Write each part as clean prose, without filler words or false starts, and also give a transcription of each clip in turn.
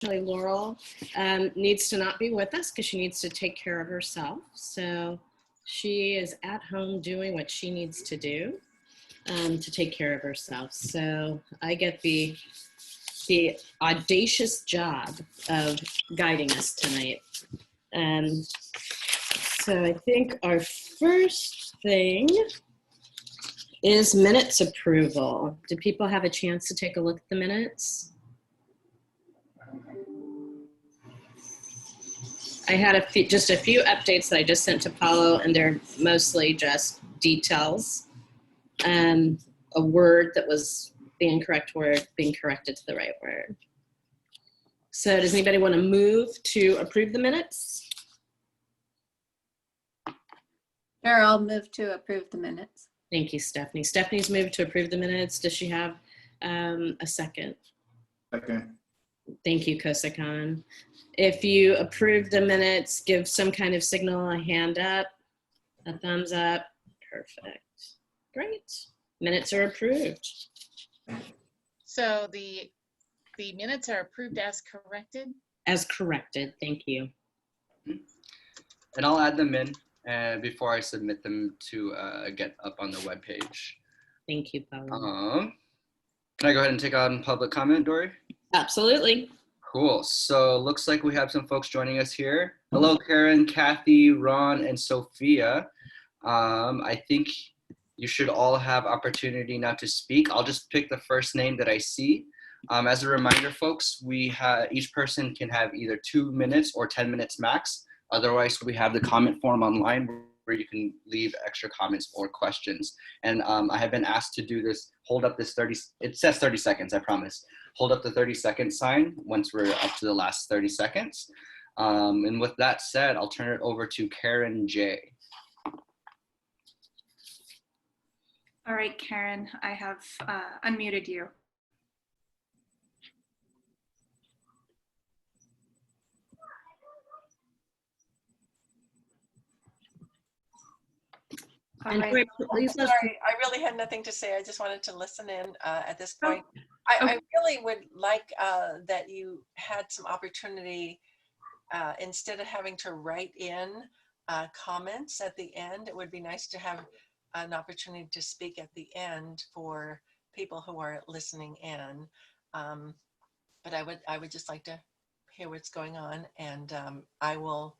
Laurel needs to not be with us because she needs to take care of herself. So she is at home doing what she needs to do to take care of herself. So I get the audacious job of guiding us tonight. So I think our first thing is minutes approval. Do people have a chance to take a look at the minutes? I had just a few updates that I just sent to Paolo, and they're mostly just details. A word that was the incorrect word being corrected to the right word. So does anybody want to move to approve the minutes? Sure, I'll move to approve the minutes. Thank you, Stephanie. Stephanie's moved to approve the minutes. Does she have a second? Second. Thank you, Kosakan. If you approve the minutes, give some kind of signal, a hand up, a thumbs up. Perfect. Great. Minutes are approved. So the minutes are approved as corrected? As corrected. Thank you. And I'll add them in before I submit them to get up on the webpage. Thank you, Paolo. Can I go ahead and take on public comment, Dori? Absolutely. Cool. So looks like we have some folks joining us here. Hello, Karen, Kathy, Ron, and Sophia. I think you should all have opportunity now to speak. I'll just pick the first name that I see. As a reminder, folks, each person can have either 2 minutes or 10 minutes max. Otherwise, we have the comment form online where you can leave extra comments or questions. And I have been asked to do this, hold up this it says 30 seconds, I promise. Hold up the 30-second sign once we're up to the last 30 seconds. And with that said, I'll turn it over to Karen J. All right, Karen, I have unmuted you. I'm sorry, I really had nothing to say. I just wanted to listen in at this point. I really would like that you had some opportunity, instead of having to write in comments at the end, it would be nice to have an opportunity to speak at the end for people who are listening in. But I would just like to hear what's going on, and I will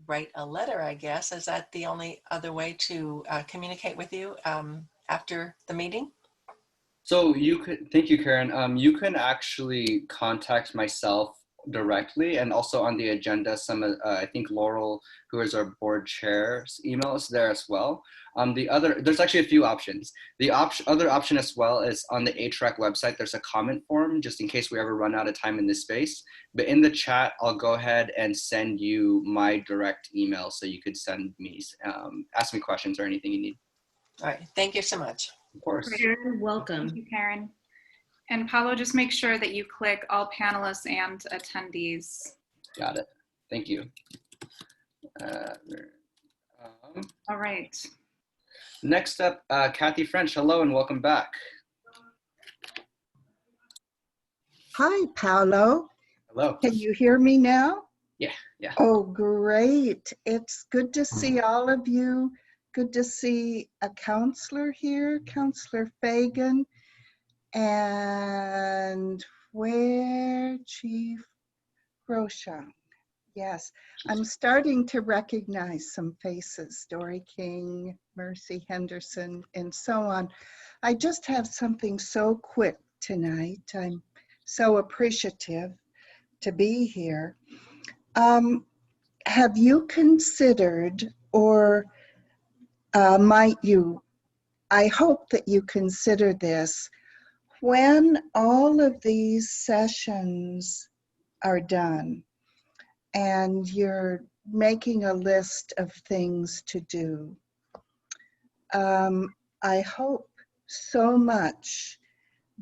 write a letter, I guess. Is that the only other way to communicate with you after the meeting? So thank you, Karen. You can actually contact myself directly, and also on the agenda, I think Laurel, who is our board chair's email is there as well. There's actually a few options. The other option as well is on the HRAC website, there's a comment form just in case we ever run out of time in this space. But in the chat, I'll go ahead and send you my direct email so you could send me, ask me questions or anything you need. All right, thank you so much. Of course. Karen, welcome. Thank you, Karen. And Paolo, just make sure that you click all panelists and attendees. Got it. Thank you. All right. Next up, Kathy French. Hello and welcome back. Hi, Paolo. Hello. Can you hear me now? Yeah. Oh, great. It's good to see all of you. Good to see a counselor here, Councilor Fagin. And where Chief Rochon. Yes, I'm starting to recognize some faces, Dori King, Mercy Henderson, and so on. I just have something so quick tonight. I'm so appreciative to be here. Have you considered, or might you, I hope that you consider this, when all of these sessions are done and you're making a list of things to do, I hope so much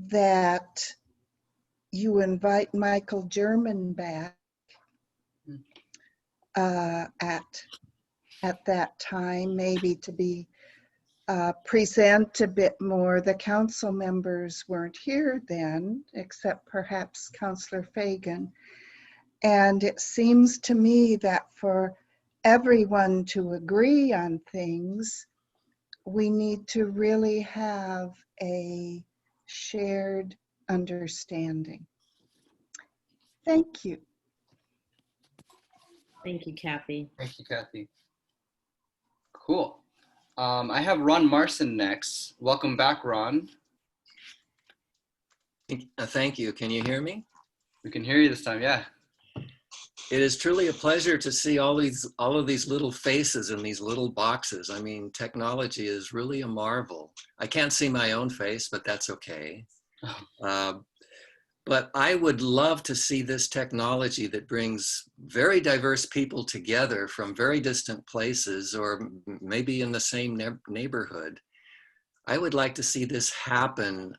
that you invite Michael German back at that time, maybe to be present a bit more. The council members weren't here then, except perhaps Councilor Fagin. And it seems to me that for everyone to agree on things, we need to really have a shared understanding. Thank you. Thank you, Kathy. Thank you, Kathy. Cool. I have Ron Marson next. Welcome back, Ron. Thank you. Can you hear me? We can hear you this time, yeah. It is truly a pleasure to see all of these little faces in these little boxes. I mean, technology is really a marvel. I can't see my own face, but that's okay. But I would love to see this technology that brings very diverse people together from very distant places or maybe in the same neighborhood. I would like to see this happen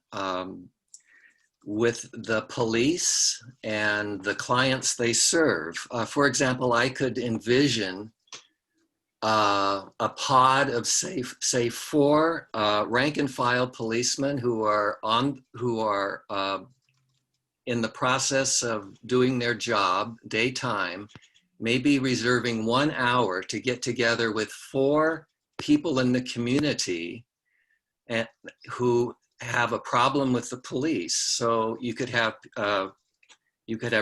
with the police and the clients they serve. For example, I could envision a pod of say 4 rank and file policemen who are in the process of doing their job daytime, maybe reserving 1 hour to get together with 4 people in the community who have a problem with the police. So you could have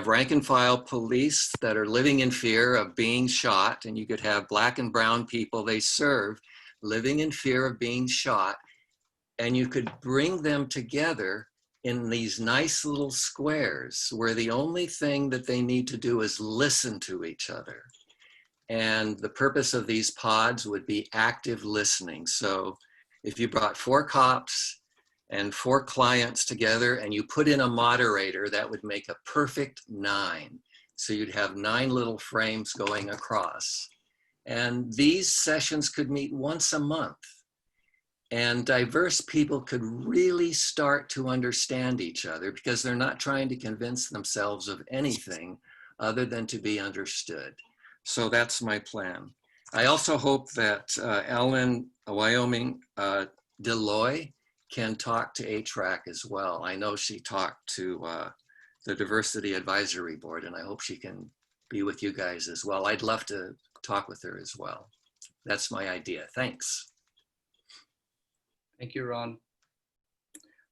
rank and file police that are living in fear of being shot, and you could have black and brown people they serve living in fear of being shot, and you could bring them together in these nice little squares where the only thing that they need to do is listen to each other. And the purpose of these pods would be active listening. So if you brought 4 cops and 4 clients together and you put in a moderator, that would make a perfect 9. So you'd have 9 little frames going across. And these sessions could meet once a month. And diverse people could really start to understand each other because they're not trying to convince themselves of anything other than to be understood. So that's my plan. I also hope that Ellen, Wyoming, Deloy can talk to HRAC as well. I know she talked to the Diversity Advisory Board, and I hope she can be with you guys as well. I'd love to talk with her as well. That's my idea. Thanks. Thank you, Ron.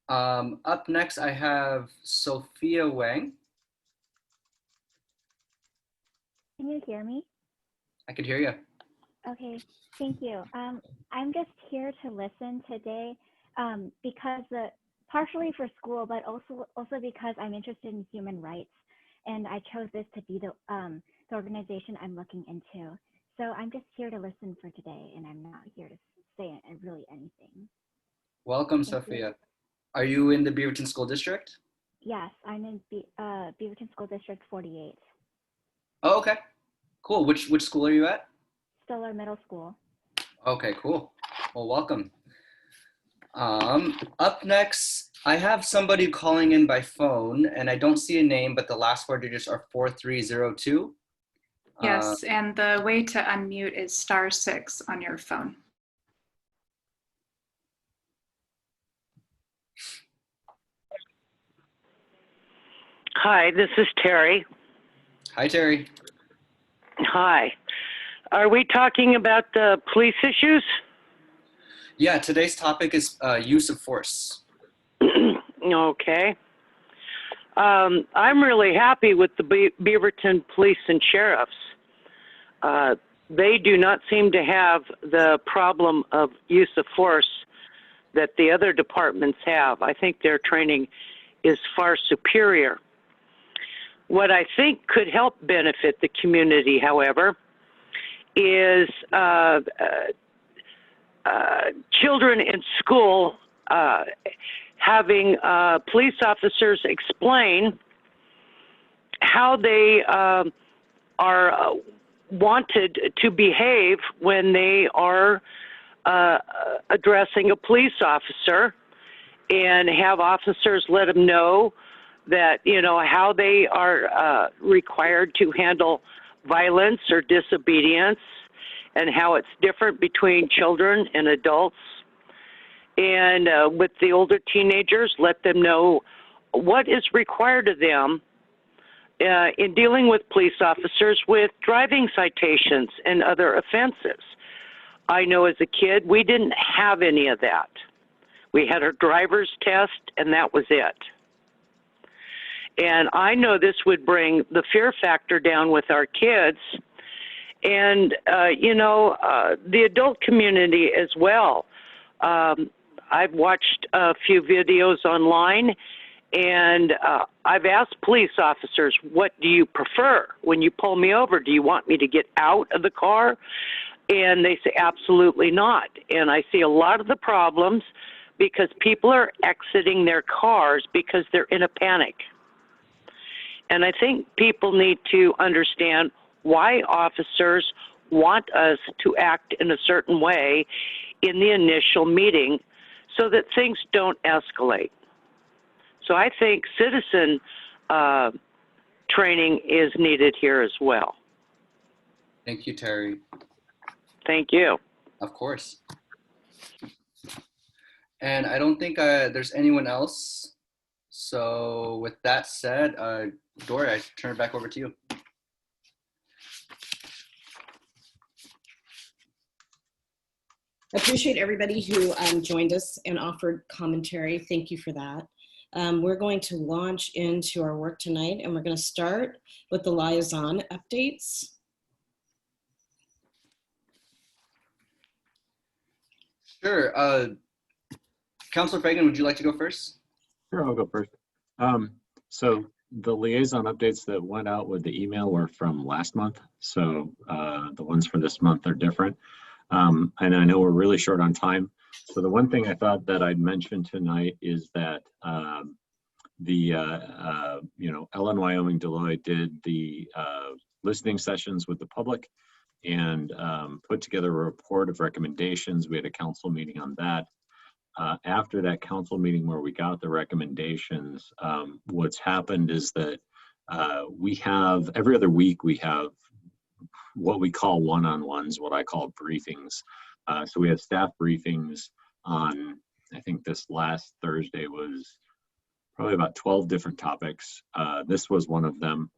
Up next, I have Sophia Wang. Can you hear me? I could hear you. Okay, thank you. I'm just here to listen today because partially for school, but also because I'm interested in human rights, and I chose this to be the organization I'm looking into. So I'm just here to listen for today, and I'm not here to say really anything. Welcome, Thank Sophia. you. Are you in the Beaverton School District? Yes, I'm in Beaverton School District 48. Oh, okay. Cool. Which school are you at? Stellar Middle School. Okay, cool. Well, welcome. Up next, I have somebody calling in by phone, and I don't see a name, but the last 4 digits are 4302. Yes, and the way to unmute is *6 on your phone. Hi, this is Terry. Hi, Terry. Hi. Are we talking about the police issues? Yeah, today's topic is use of force. Okay. I'm really happy with the Beaverton police and sheriffs. They do not seem to have the problem of use of force that the other departments have. I think their training is far superior. What I think could help benefit the community, however, is children in school having police officers explain how they are wanted to behave when they are addressing a police officer, and have officers let them know that, you know, how they are required to handle violence or disobedience, and how it's different between children and adults. And with the older teenagers, let them know what is required of them in dealing with police officers with driving citations and other offenses. I know as a kid, we didn't have any of that. We had our driver's test, and that was it. And I know this would bring the fear factor down with our kids and, the adult community as well. I've watched a few videos online, and I've asked police officers, what do you prefer when you pull me over? Do you want me to get out of the car? And they say, absolutely not. And I see a lot of the problems because people are exiting their cars because they're in a panic. And I think people need to understand why officers want us to act in a certain way in the initial meeting so that things don't escalate. So I think citizen training is needed here as well. Thank you, Terry. Thank you. Of course. And I don't think there's anyone else. So with that said, Dori, I turn it back over to you. I appreciate everybody who joined us and offered commentary. Thank you for that. We're going to launch into our work tonight, and we're going to start with the Liaison Updates. Sure. Councilor Fagin, would you like to go first? Sure, I'll go first. So the liaison updates that went out with the email were from last month. So the ones for this month are different. And I know we're really short on time. So the one thing I thought that I'd mention tonight is that Ellen Wyoming Deloitte did the listening sessions with the public and put together a report of recommendations. We had a council meeting on that. After that council meeting where we got the recommendations, what's happened is that we have, every other week, we have what we call one-on-ones, what I call briefings. So we have staff briefings on, I think this last Thursday was probably about 12 different topics. This was one of them.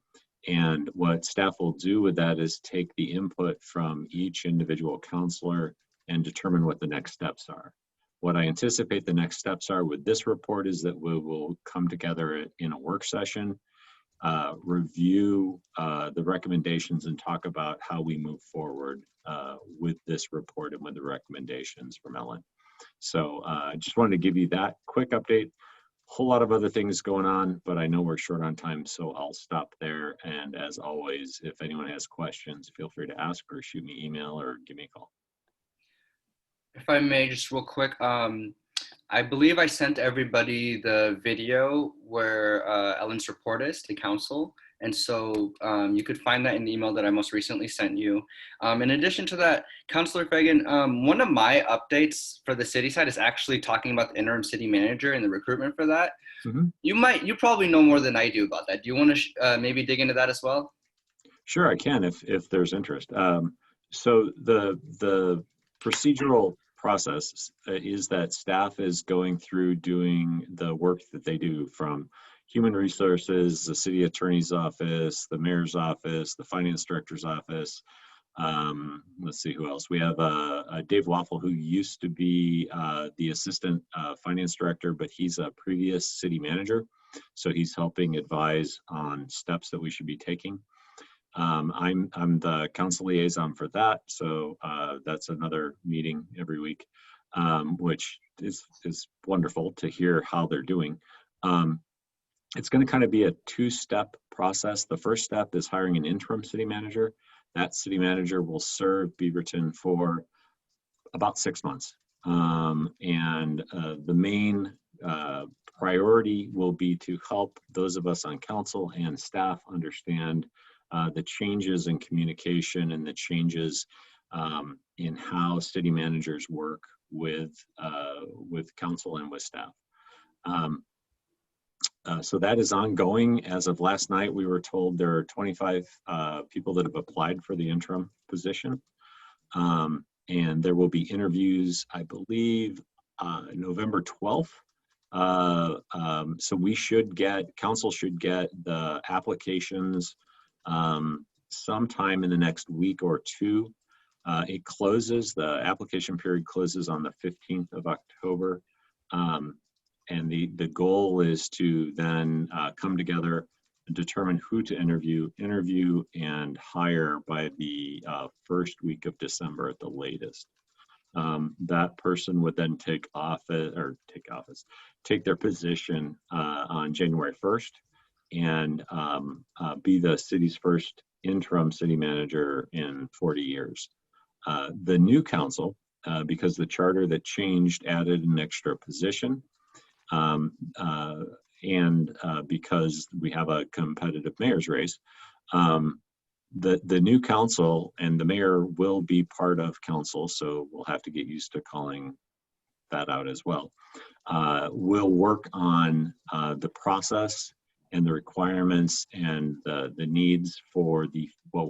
And what staff will do with that is take the input from each individual counselor and determine what the next steps are. What I anticipate the next steps are with this report is that we will come together in a work session, review the recommendations and talk about how we move forward with this report and with the recommendations from Ellen. So I just wanted to give you that quick update. Whole lot of other things going on, but I know we're short on time, so I'll stop there. And as always, if anyone has questions, feel free to ask or shoot me email or give me a call. If I may, just real quick, I believe I sent everybody the video where Ellen's report is to council. And so you could find that in the email that I most recently sent you. In addition to that, Councilor Fagin, one of my updates for the city side is actually talking about the interim city manager and the recruitment for that. Mm-hmm. You probably know more than I do about that. Do you want to maybe dig into that as well? Sure, I can if there's interest. So the procedural process is that staff is going through doing the work that they do from human resources, the city attorney's office, the mayor's office, the finance director's office. Let's see who else. We have Dave Waffle, who used to be the assistant finance director, but he's a previous city manager. So he's helping advise on steps that we should be taking. I'm the council liaison for that. So that's another meeting every week, which is wonderful to hear how they're doing. It's going to kind of be a two-step process. The first step is hiring an interim city manager. That city manager will serve Beaverton for about 6 months. The main priority will be to help those of us on council and staff understand the changes in communication and the changes in how city managers work with council and with staff. So that is ongoing. As of last night, we were told there are 25 people that have applied for the interim position. And there will be interviews, I believe, November 12th. So council should get the applications sometime in the next week or two. The application period closes on the 15th of October. And the goal is to then come together and determine who to interview and hire by the first week of December at the latest. That person would then take their position on January 1st and be the city's first interim city manager in 40 years. The new council, because the charter that changed added an extra position, and because we have a competitive mayor's race, the new council and the mayor will be part of council, so we'll have to get used to calling that out as well. We'll work on the process and the requirements and the needs for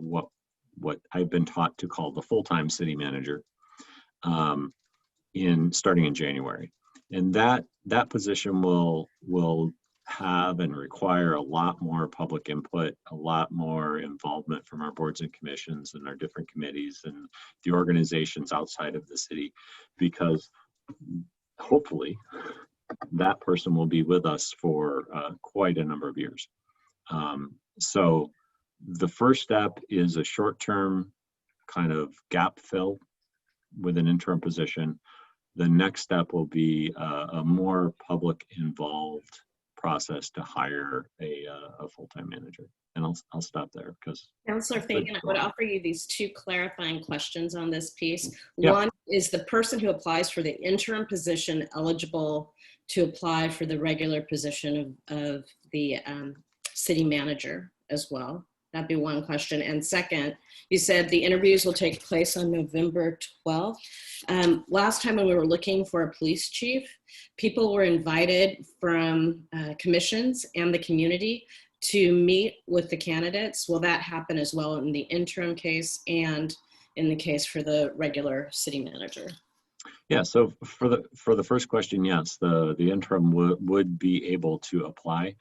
what I've been taught to call the full-time city manager starting in January. And that position will have and require a lot more public input, a lot more involvement from our boards and commissions and our different committees and the organizations outside of the city, because hopefully that person will be with us for quite a number of years. So the first step is a short-term kind of gap fill with an interim position. The next step will be a more public involved process to hire a full-time manager. And I'll stop there because Councilor Fagin, I would offer you these two clarifying questions on this piece. Yeah. One, is the person who applies for the interim position eligible to apply for the regular position of the city manager as well? That'd be one question. And second, you said the interviews will take place on November 12th. Last time when we were looking for a police chief, people were invited from commissions and the community to meet with the candidates. Will that happen as well in the interim case and in the case for the regular city manager? Yeah, so for the first question, yes, the interim would be able to apply.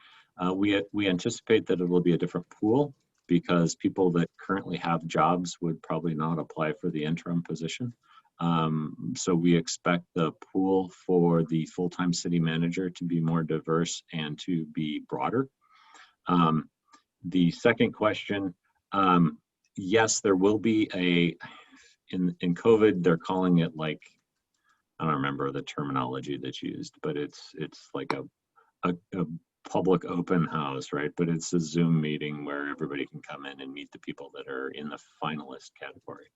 We anticipate that it will be a different pool, because people that currently have jobs would probably not apply for the interim position. So we expect the pool for the full-time city manager to be more diverse and to be broader. The second question, yes, there will be in COVID, they're calling it like, I don't remember the terminology that's used, but it's like a public open house, right? But it's a Zoom meeting where everybody can come in and meet the people that are in the finalist category.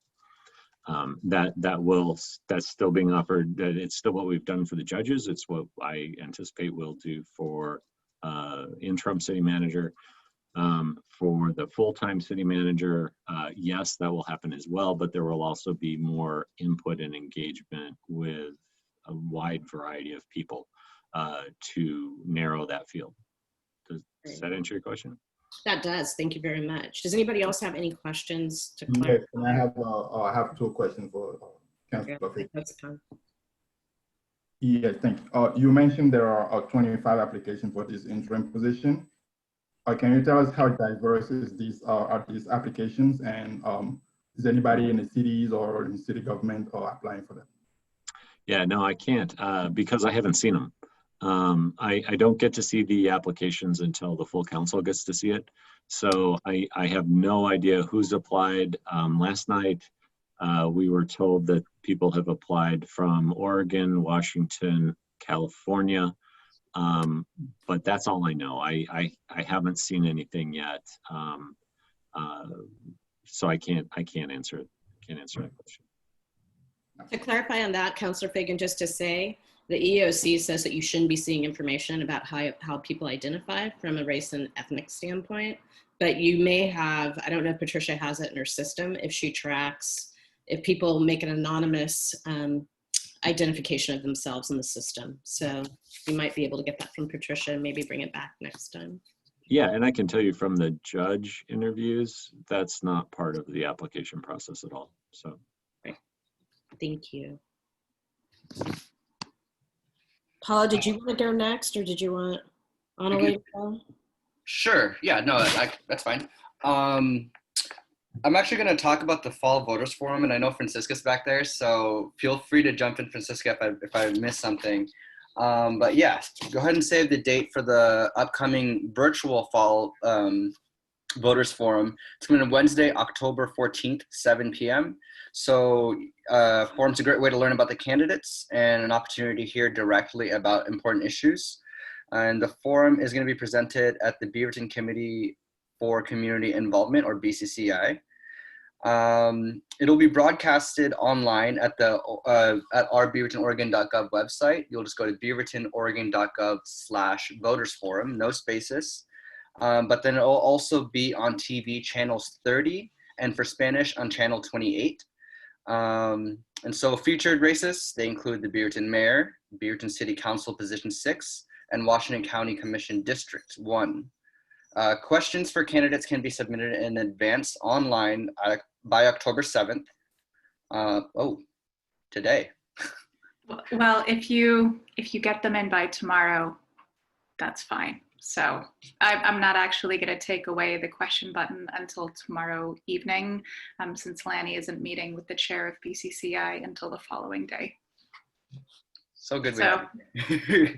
That's still being offered. It's still what we've done for the judges. It's what I anticipate we'll do for interim city manager. For the full-time city manager, yes, that will happen as well, but there will also be more input and engagement with a wide variety of people to narrow that field. Does that answer your question? That does. Thank you very much. Does anybody else have any questions to clarify? Yes, and I have two questions for Councilor. Yes, thank you. You mentioned there are 25 applications for this interim position. Can you tell us how diverse are these applications, and is anybody in the cities or in city government applying for them? Yeah, no, I can't because I haven't seen them. I don't get to see the applications until the full council gets to see it. So I have no idea who's applied. Last night, we were told that people have applied from Oregon, Washington, California, but that's all I know. I haven't seen anything yet, so I can't answer that question. To clarify on that, Councilor Fagin, just to say, the EEOC says that you shouldn't be seeing information about how people identify from a race and ethnic standpoint, but you may have, I don't know if Patricia has it in her system, if she tracks, if people make an anonymous identification of themselves in the system. So you might be able to get that from Patricia and maybe bring it back next time. Yeah, and I can tell you from the judge interviews, that's not part of the application process at all. So. Right. Thank you. Paula, did you want to go next, or did you want Annala to go? Sure. Yeah, no, that's fine. I'm actually going to talk about the Fall Voters Forum, and I know Francisca's back there, so feel free to jump in, Francisca, if I miss something. But yeah, go ahead and save the date for the upcoming virtual Fall Voters Forum. It's going to be Wednesday, October 14th, 7 p.m. So forum's a great way to learn about the candidates and an opportunity to hear directly about important issues. And the forum is going to be presented at the Beaverton Committee for Community Involvement, or BCCI. It'll be broadcasted online at our beavertonoregon.gov website. You'll just go to beavertonoregon.gov/votersforum, no spaces. But then it'll also be on TV channels 30 and for Spanish on channel 28. And so featured races, they include the Beaverton Mayor, Beaverton City Council Position 6, and Washington County Commission District 1. Questions for candidates can be submitted in advance online by October 7th. Today. Well, if you get them in by tomorrow, that's fine. So I'm not actually going to take away the question button until tomorrow evening, since Lanny isn't meeting with the chair of BCCI until the following day. So good. So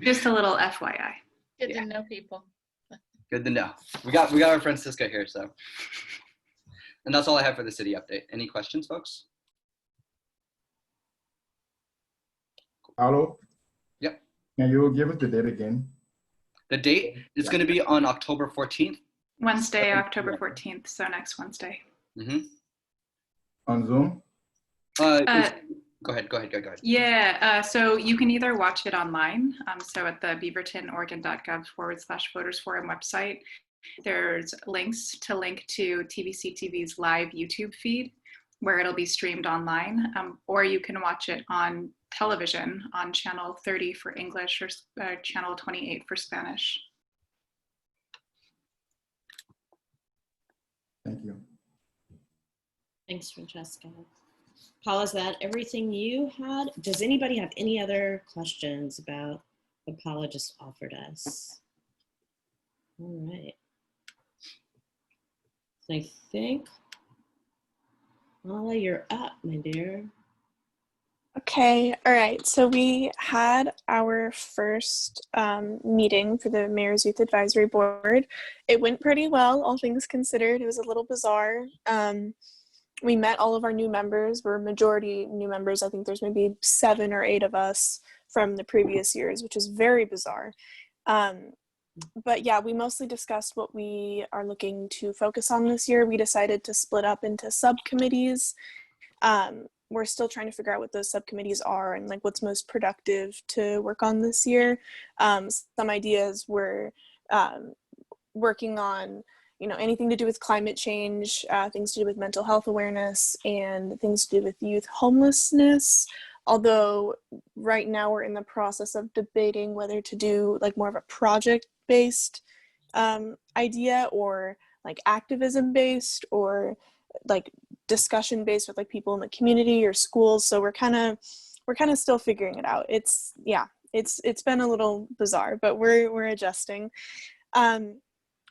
just a little FYI. Good to know, people. Good to know. We got our Francisca here, so. And that's all I have for the city update. Any questions, folks? Paolo? Yep. Can you give us the date again? The date is going to be on October 14th. Wednesday, October 14th, so next Wednesday. Mm-hmm. On Zoom? Go ahead. Yeah, so you can either watch it online, so at the beavertonoregon.gov/voters forum website, there's links to link to TVC TV's live YouTube feed, where it'll be streamed online, or you can watch it on television on channel 30 for English or channel 28 for Spanish. Thank you. Thanks, Francesca. Paula, is that everything you had? Does anybody have any other questions about what Paula just offered us? All right. So I think, Annala, you're up, my dear. Okay, all right. So we had our first meeting for the Mayor's Youth Advisory Board. It went pretty well, all things considered. It was a little bizarre. We met all of our new members. We're majority new members. I think there's maybe 7 or 8 of us from the previous years, which is very bizarre. But yeah, we mostly discussed what we are looking to focus on this year. We decided to split up into subcommittees. We're still trying to figure out what those subcommittees are and like what's most productive to work on this year. Some ideas we're working on, anything to do with climate change, things to do with mental health awareness, and things to do with youth homelessness. Although right now we're in the process of debating whether to do like more of a project-based idea, or like activism-based, or like discussion-based with like people in the community or schools. So we're kind of still figuring it out. It's been a little bizarre, but we're adjusting.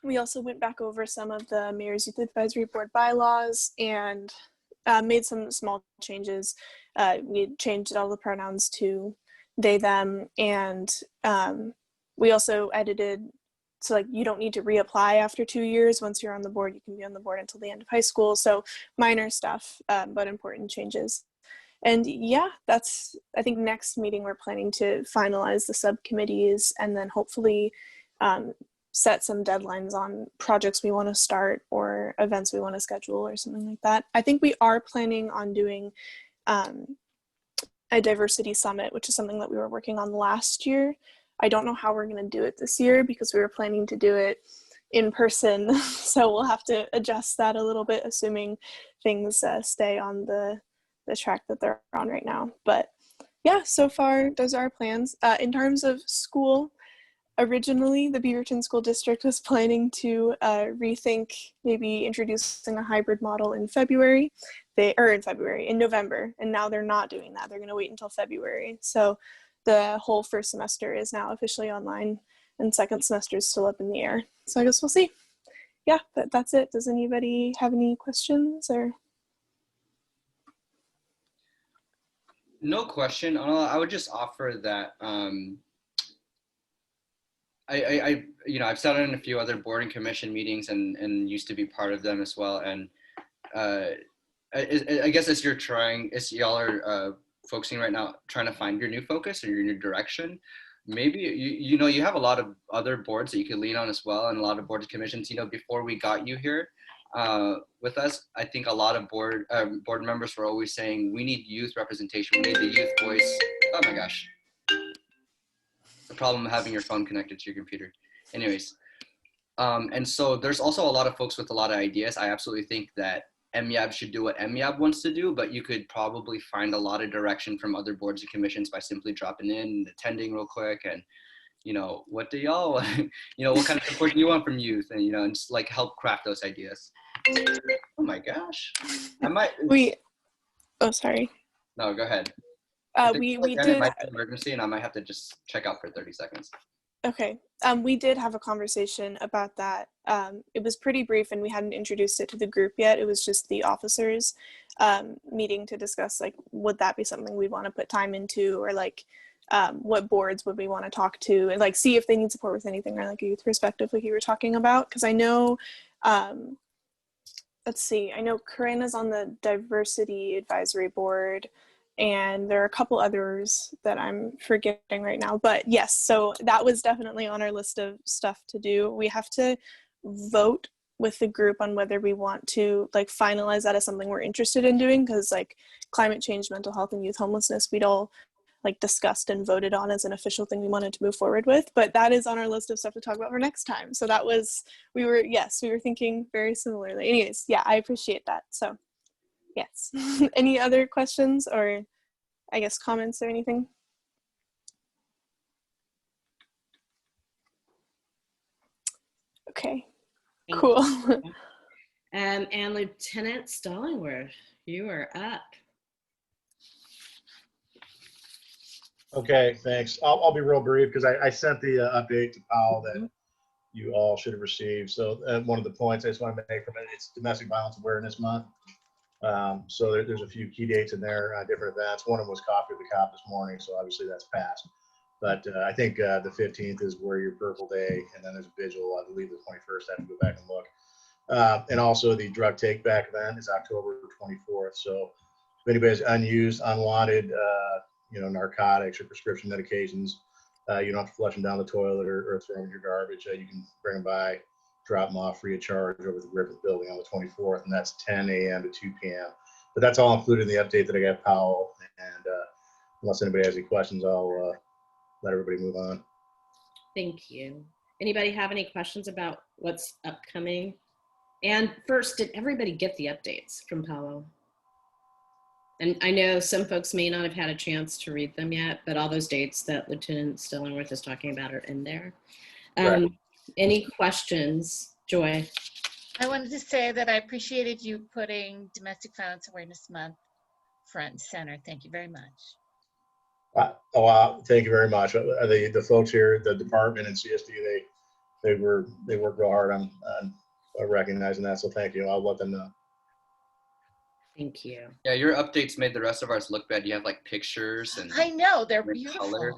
We also went back over some of the Mayor's Youth Advisory Board bylaws and made some small changes. We changed all the pronouns to they, them, and we also edited, so like you don't need to reapply after 2 years. Once you're on the board, you can be on the board until the end of high school. So minor stuff, but important changes. And yeah, that's, I think next meeting we're planning to finalize the subcommittees and then hopefully set some deadlines on projects we want to start or events we want to schedule or something like that. I think we are planning on doing a diversity summit, which is something that we were working on last year. I don't know how we're going to do it this year because we were planning to do it in person. So we'll have to adjust that a little bit, assuming things stay on the track that they're on right now. But yeah, so far, those are our plans. In terms of school, originally, the Beaverton School District was planning to rethink maybe introducing a hybrid model in November, and now they're not doing that. They're going to wait until February. So the whole first semester is now officially online, and second semester is still up in the air. So I guess we'll see. Yeah, but that's it. Does anybody have any questions or? No question. I would just offer that I've sat in a few other board and commission meetings and used to be part of them as well. And I guess as y'all are focusing right now, trying to find your new focus or your new direction, maybe you have a lot of other boards that you could lean on as well, and a lot of boards and commissions. Before we got you here with us, I think a lot of board members were always saying we need youth representation, we need the youth voice. Oh my gosh, the problem of having your phone connected to your computer. Anyways, and so there's also a lot of folks with a lot of ideas. I absolutely think that MEAB should do what MEAB wants to do, but you could probably find a lot of direction from other boards and commissions by simply dropping in and attending real quick. And, what do y'all, what kind of support do you want from youth? And, and just like help craft those ideas. Oh my gosh. Oh, sorry. No, go ahead. We It did. might be an emergency and I might have to just check out for 30 seconds. Okay. We did have a conversation about that. It was pretty brief and we hadn't introduced it to the group yet. It was just the officers meeting to discuss, like, would that be something we'd want to put time into, or like what boards would we want to talk to, and like see if they need support with anything, or like a youth perspective like you were talking about. Because I know, let's see, I know Corinna's on the diversity advisory board, and there are a couple others that I'm forgetting right now, but yes, so that was definitely on our list of stuff to do. We have to vote with the group on whether we want to like finalize that as something we're interested in doing, because like climate change, mental health, and youth homelessness, we'd all like discussed and voted on as an official thing we wanted to move forward with, but that is on our list of stuff to talk about for next time. So that was, we were thinking very similarly. Anyways, yeah, I appreciate that. So yes. Any other questions or I guess comments or anything? Okay, cool. And Lieutenant Stellingwerf, you are up. Okay, thanks. I'll be real brief because I sent the update to Paolo that you all should have received. So one of the points I just want to make from it, it's Domestic Violence Awareness Month. So there's a few key dates in there, different events. One of them was Coffee with the Cop this morning, so obviously that's passed. But I think the 15th is Wear Your Purple Day, and then there's a vigil, I believe the 21st, I have to go back and look. And also the Drug Take Back event is October 24th. So if anybody's unused, unwanted, narcotics or prescription medications, you don't have to flush them down the toilet or throw them in your garbage. You can bring them by, drop them off free of charge over the Griffith building on the 24th, and that's 10 a.m. to 2 p.m. But that's all included in the update that I got Paolo. And unless anybody has any questions, I'll let everybody move on. Thank you. Anybody have any questions about what's upcoming? And first, did everybody get the updates from Paolo? And I know some folks may not have had a chance to read them yet, but all those dates that Lieutenant Stellingwerf is talking about are in there. Any questions, Joy? I wanted to say that I appreciated you putting Domestic Violence Awareness Month front and center. Thank you very much. Thank you very much. The folks here, the department and CSD, they worked real hard on recognizing that. So thank you. I'll let them know. Thank you. Yeah, your updates made the rest of ours look bad. You have like pictures and I know they're beautiful. Color.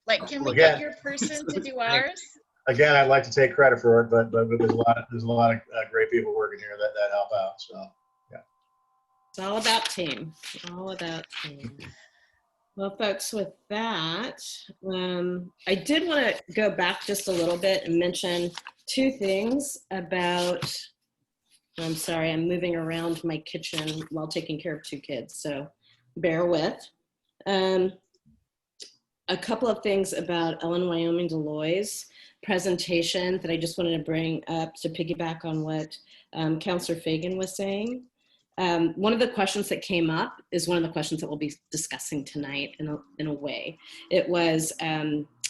Like, can we get your person to do ours? Again, I'd like to take credit for it, but there's a lot of great people working here that help out. So yeah, it's all about team. All about team. Well, folks, with that, I did want to go back just a little bit and mention two things about. I'm sorry, I'm moving around my kitchen while taking care of two kids, so bear with. A couple of things about Ellen Wyoming Deloy's presentation that I just wanted to bring up to piggyback on what Councilor Fagin was saying. One of the questions that came up is one of the questions that we'll be discussing tonight in a way. It was,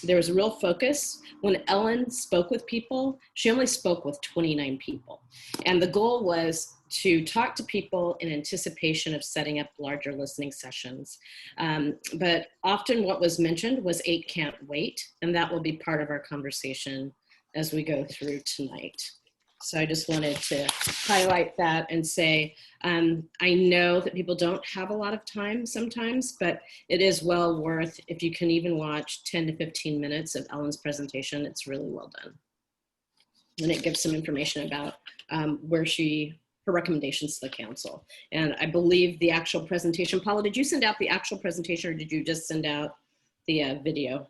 there was a real focus. When Ellen spoke with people, she only spoke with 29 people. And the goal was to talk to people in anticipation of setting up larger listening sessions. But often what was mentioned was 8 can't wait, and that will be part of our conversation as we go through tonight. So I just wanted to highlight that and say, I know that people don't have a lot of time sometimes, but it is well worth, if you can even watch 10 to 15 minutes of Ellen's presentation, it's really well done. And it gives some information about her recommendations to the council. And I believe the actual presentation, Paolo, did you send out the actual presentation or did you just send out the video?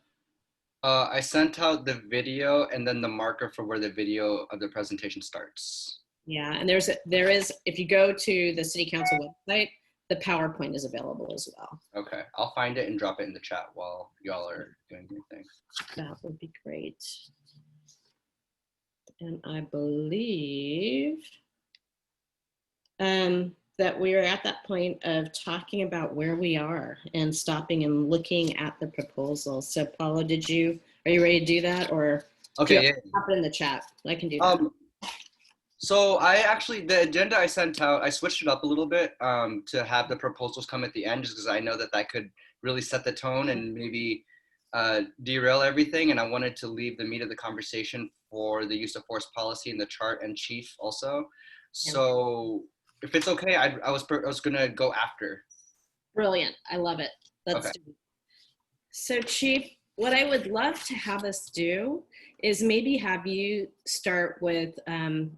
I sent out the video and then the marker for where the video of the presentation starts. Yeah, and there is, if you go to the city council website, the PowerPoint is available as well. Okay, I'll find it and drop it in the chat while y'all are doing your thing. That would be great. And I believe that we are at that point of talking about where we are and stopping and looking at the proposal. So Paolo, are you ready to do that, or okay, yeah, pop it in the chat? I can do that. So the agenda I sent out, I switched it up a little bit to have the proposals come at the end, just because I know that could really set the tone and maybe derail everything. And I wanted to leave the meat of the conversation for the use of force policy in the chart and chief also. So if it's okay, I was gonna go after. Brilliant, I love it. Let's okay. do it. So Chief, what I would love to have us do is maybe have you start with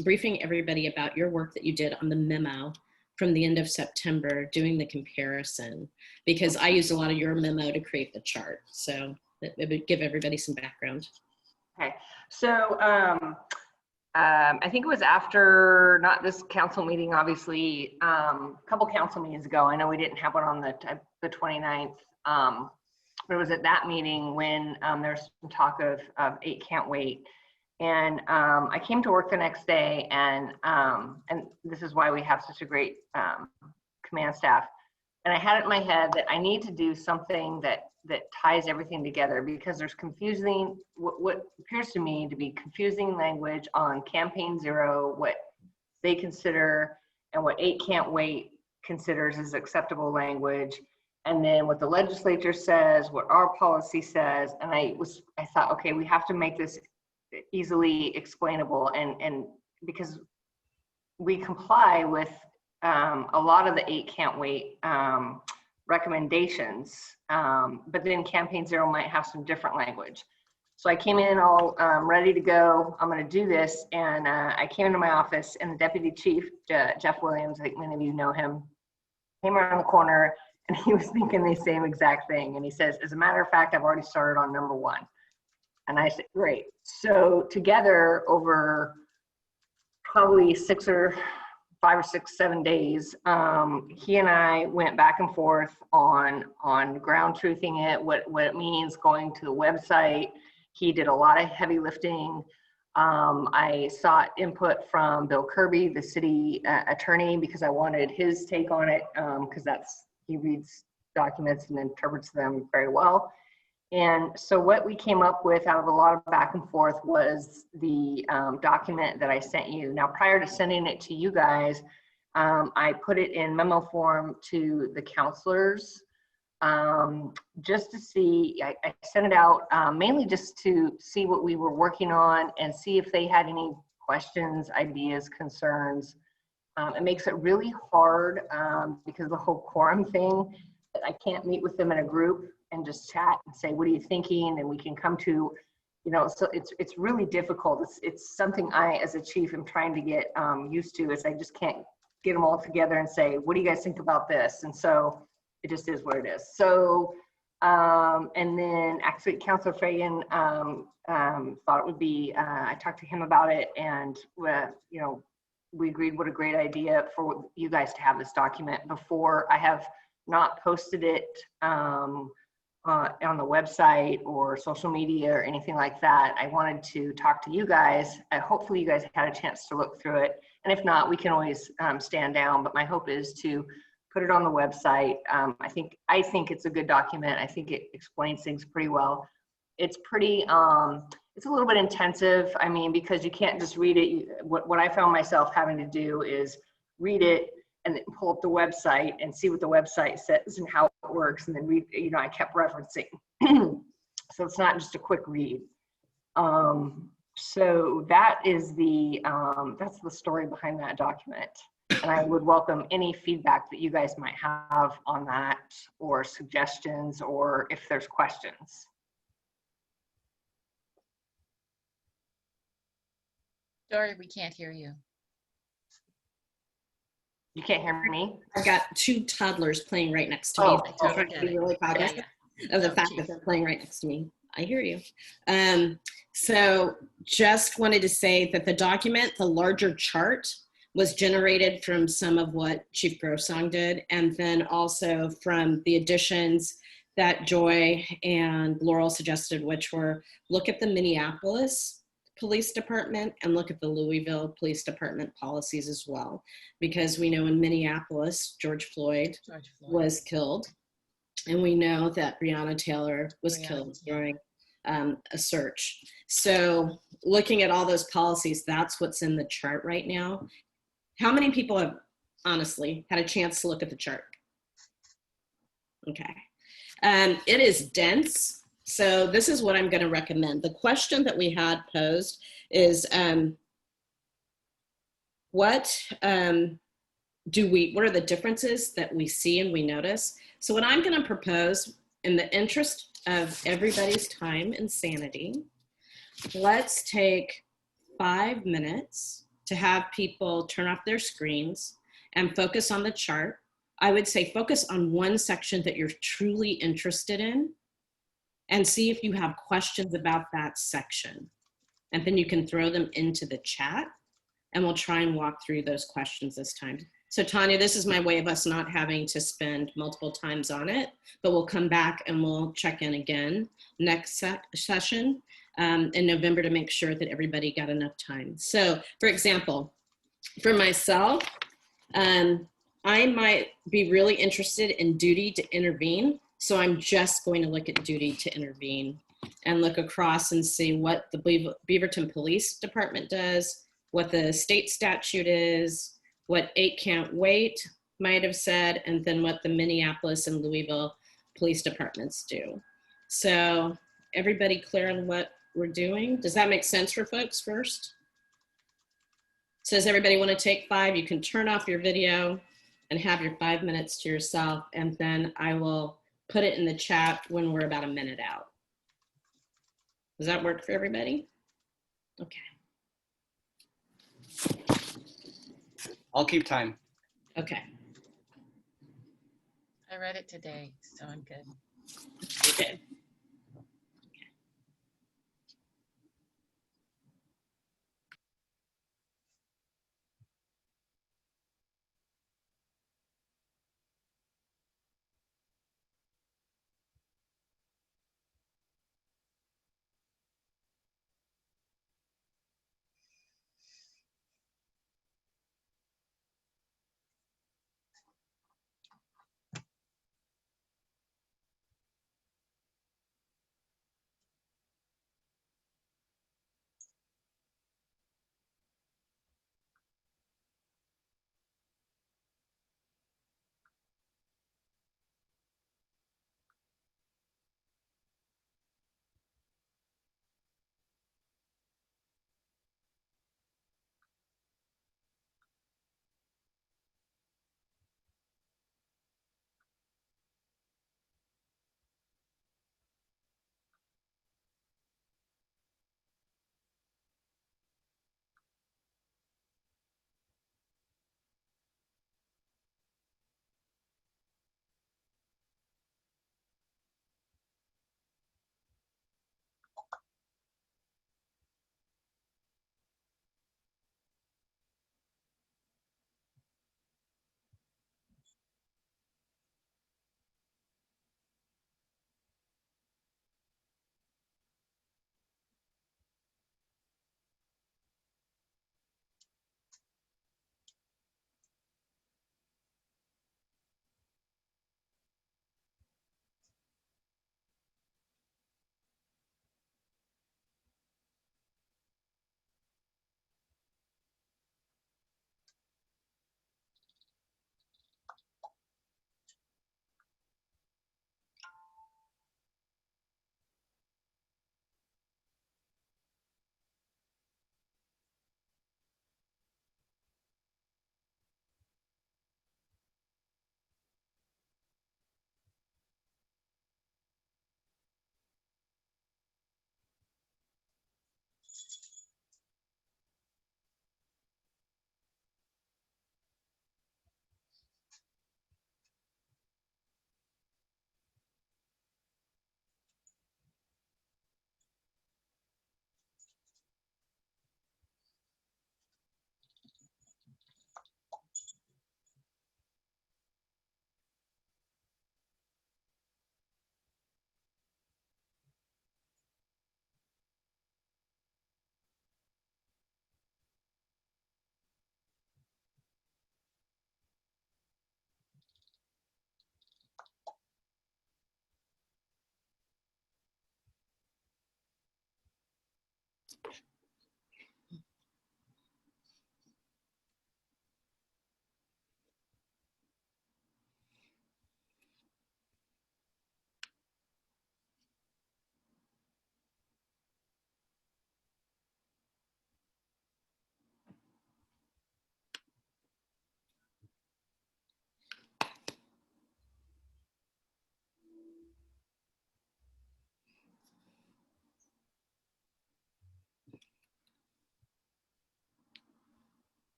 briefing everybody about your work that you did on the memo from the end of September, doing the comparison, because I used a lot of your memo to create the chart. So it would give everybody some background. Okay, so I think it was after, not this council meeting, obviously, a couple council meetings ago. I know we didn't have one on the 29th, but it was at that meeting when there's some talk of 8 can't wait. And I came to work the next day, and this is why we have such a great command staff. And I had it in my head that I need to do something that ties everything together, because there's confusing, what appears to me to be confusing language on Campaign Zero, what they consider, and what 8 can't wait considers as acceptable language. And then what the legislature says, what our policy says. And I thought, okay, we have to make this easily explainable, and because we comply with a lot of the 8 can't wait recommendations, but then Campaign Zero might have some different language. So I came in all ready to go. I'm going to do this, and I came into my office, and the deputy chief, Jeff Williams, I think many of you know him, came around the corner, and he was thinking the same exact thing. And he says, as a matter of fact, I've already started on number 1. And I said, great. So together, over probably 5 or 6, 7 days, he and I went back and forth on ground truthing it, what it means, going to the website. He did a lot of heavy lifting. I sought input from Bill Kirby, the city attorney, because I wanted his take on it, because he reads documents and interprets them very well. And so what we came up with out of a lot of back and forth was the document that I sent you. Now, prior to sending it to you guys, I put it in memo form to the councilors, just to see, I sent it out mainly just to see what we were working on and see if they had any questions, ideas, concerns. It makes it really hard because the whole quorum thing, I can't meet with them in a group and just chat and say, what are you thinking? And we can come to, so it's really difficult. It's something I, as a chief, am trying to get used to, is I just can't get them all together and say, what do you guys think about this? And so it just is what it is. So, and then actually Councilor Fagin thought it would be, I talked to him about it, and we agreed what a great idea for you guys to have this document before. I have not posted it on the website or social media or anything like that. I wanted to talk to you guys. Hopefully you guys had a chance to look through it. And if not, we can always stand down, but my hope is to put it on the website. I think it's a good document. I think it explains things pretty well. It's pretty, it's a little bit intensive. I mean, because you can't just read it. What I found myself having to do is read it, and then pull up the website and see what the website says and how it works, and then read, you know, I kept referencing. So it's not just a quick read. So that is that's the story behind that document. And I would welcome any feedback that you guys might have on that, or suggestions, or if there's questions. Dori, we can't hear you. You can't hear me? I've got 2 toddlers playing right next to me. Oh, I'm trying to be really cognizant of the fact that they're playing right next to me. I hear you. So just wanted to say that the document, the larger chart, was generated from some of what Chief Grosang did, and then also from the additions that Joy and Laurel suggested, which were look at the Minneapolis Police Department and look at the Louisville Police Department policies as well. Because we know in Minneapolis, George Floyd was killed. And we know that Breonna Taylor was killed during a search. So looking at all those policies, that's what's in the chart right now. How many people have honestly had a chance to look at the chart? Okay. It is dense. So this is what I'm going to recommend. The question that we had posed is, what are the differences that we see and we notice? So what I'm going to propose, in the interest of everybody's time and sanity, let's take 5 minutes to have people turn off their screens and focus on the chart. I would say focus on one section that you're truly interested in and see if you have questions about that section. And then you can throw them into the chat and we'll try and walk through those questions this time. So Tanya, this is my way of us not having to spend multiple times on it, but we'll come back and we'll check in again next session in November to make sure that everybody got enough time. So for example, for myself, I might be really interested in duty to intervene. So I'm just going to look at duty to intervene and look across and see what the Beaverton Police Department does, what the state statute is, what 8 Can't Wait might have said, and then what the Minneapolis and Louisville police departments do. So everybody clear on what we're doing? Does that make sense for folks first? So does everybody want to take 5? You can turn off your video and have your 5 minutes to yourself, and then I will put it in the chat when we're about a minute out. Does that work for everybody? Okay. I'll keep time. Okay. I read it today, so I'm good. Okay.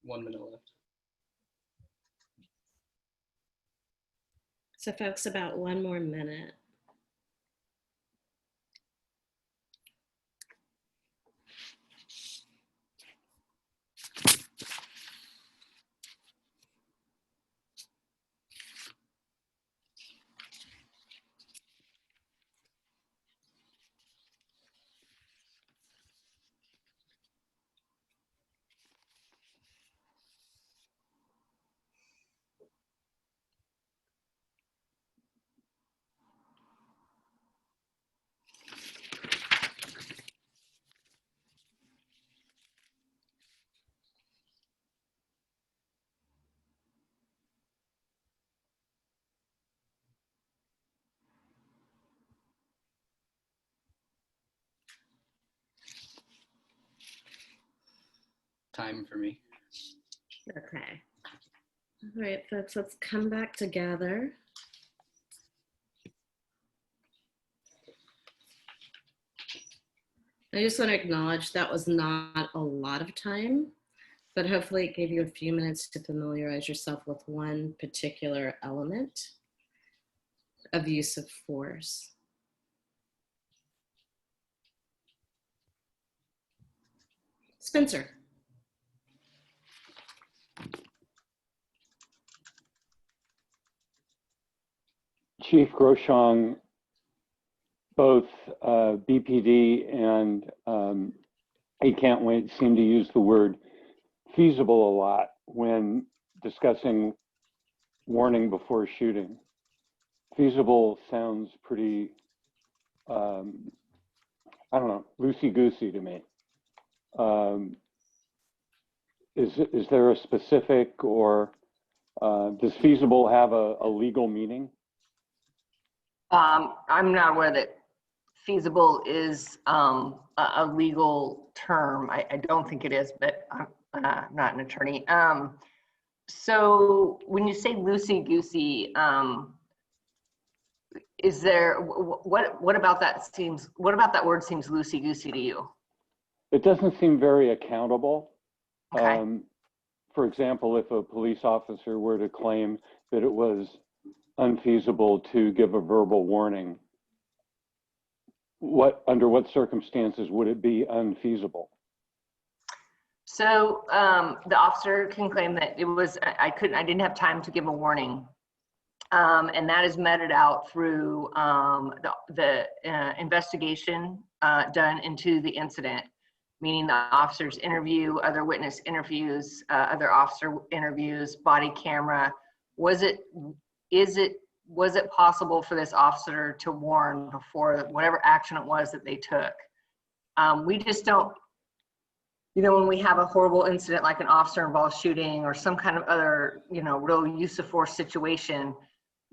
1 minute left. So folks, about 1 more minute. Time for me. Okay. All right, folks, let's come back together. I just want to acknowledge that was not a lot of time, but hopefully it gave you a few minutes to familiarize yourself with one particular element of use of force. Spencer. Chief Groshong, both BPD and he can't wait seem to use the word feasible a lot when discussing warning before shooting. Feasible sounds pretty, I don't know, loosey-goosey to me. Is there a specific or does feasible have a legal meaning? I'm not aware that feasible is a legal term. I don't think it is, but I'm not an attorney. So when you say loosey-goosey, is there, what about that seems, what about that word seems loosey-goosey to you? It doesn't seem very accountable. Okay. For example, if a police officer were to claim that it was unfeasible to give a verbal warning, under what circumstances would it be unfeasible? So the officer can claim that it was, I didn't have time to give a warning. And that is meted out through the investigation done into the incident, meaning the officer's interview, other witness interviews, other officer interviews, body camera. Was it possible for this officer to warn before whatever action it was that they took? We just don't, you know, when we have a horrible incident like an officer involved shooting or some kind of other, you know, real use of force situation,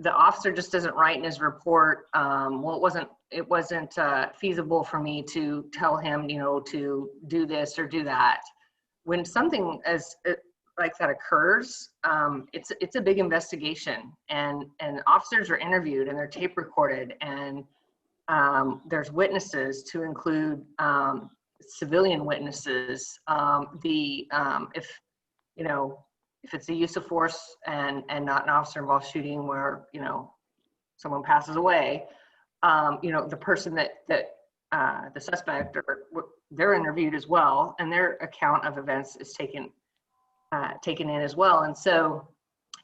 the officer just doesn't write in his report, well, it wasn't feasible for me to tell him, you know, to do this or do that. When something like that occurs, it's a big investigation, and officers are interviewed and they're tape recorded, and there's witnesses to include civilian witnesses. If you know, if it's a use of force and not an officer involved shooting where, you know, someone passes away, you know, the person that the suspect, or they're interviewed as well, and their account of events is taken in as well. And so,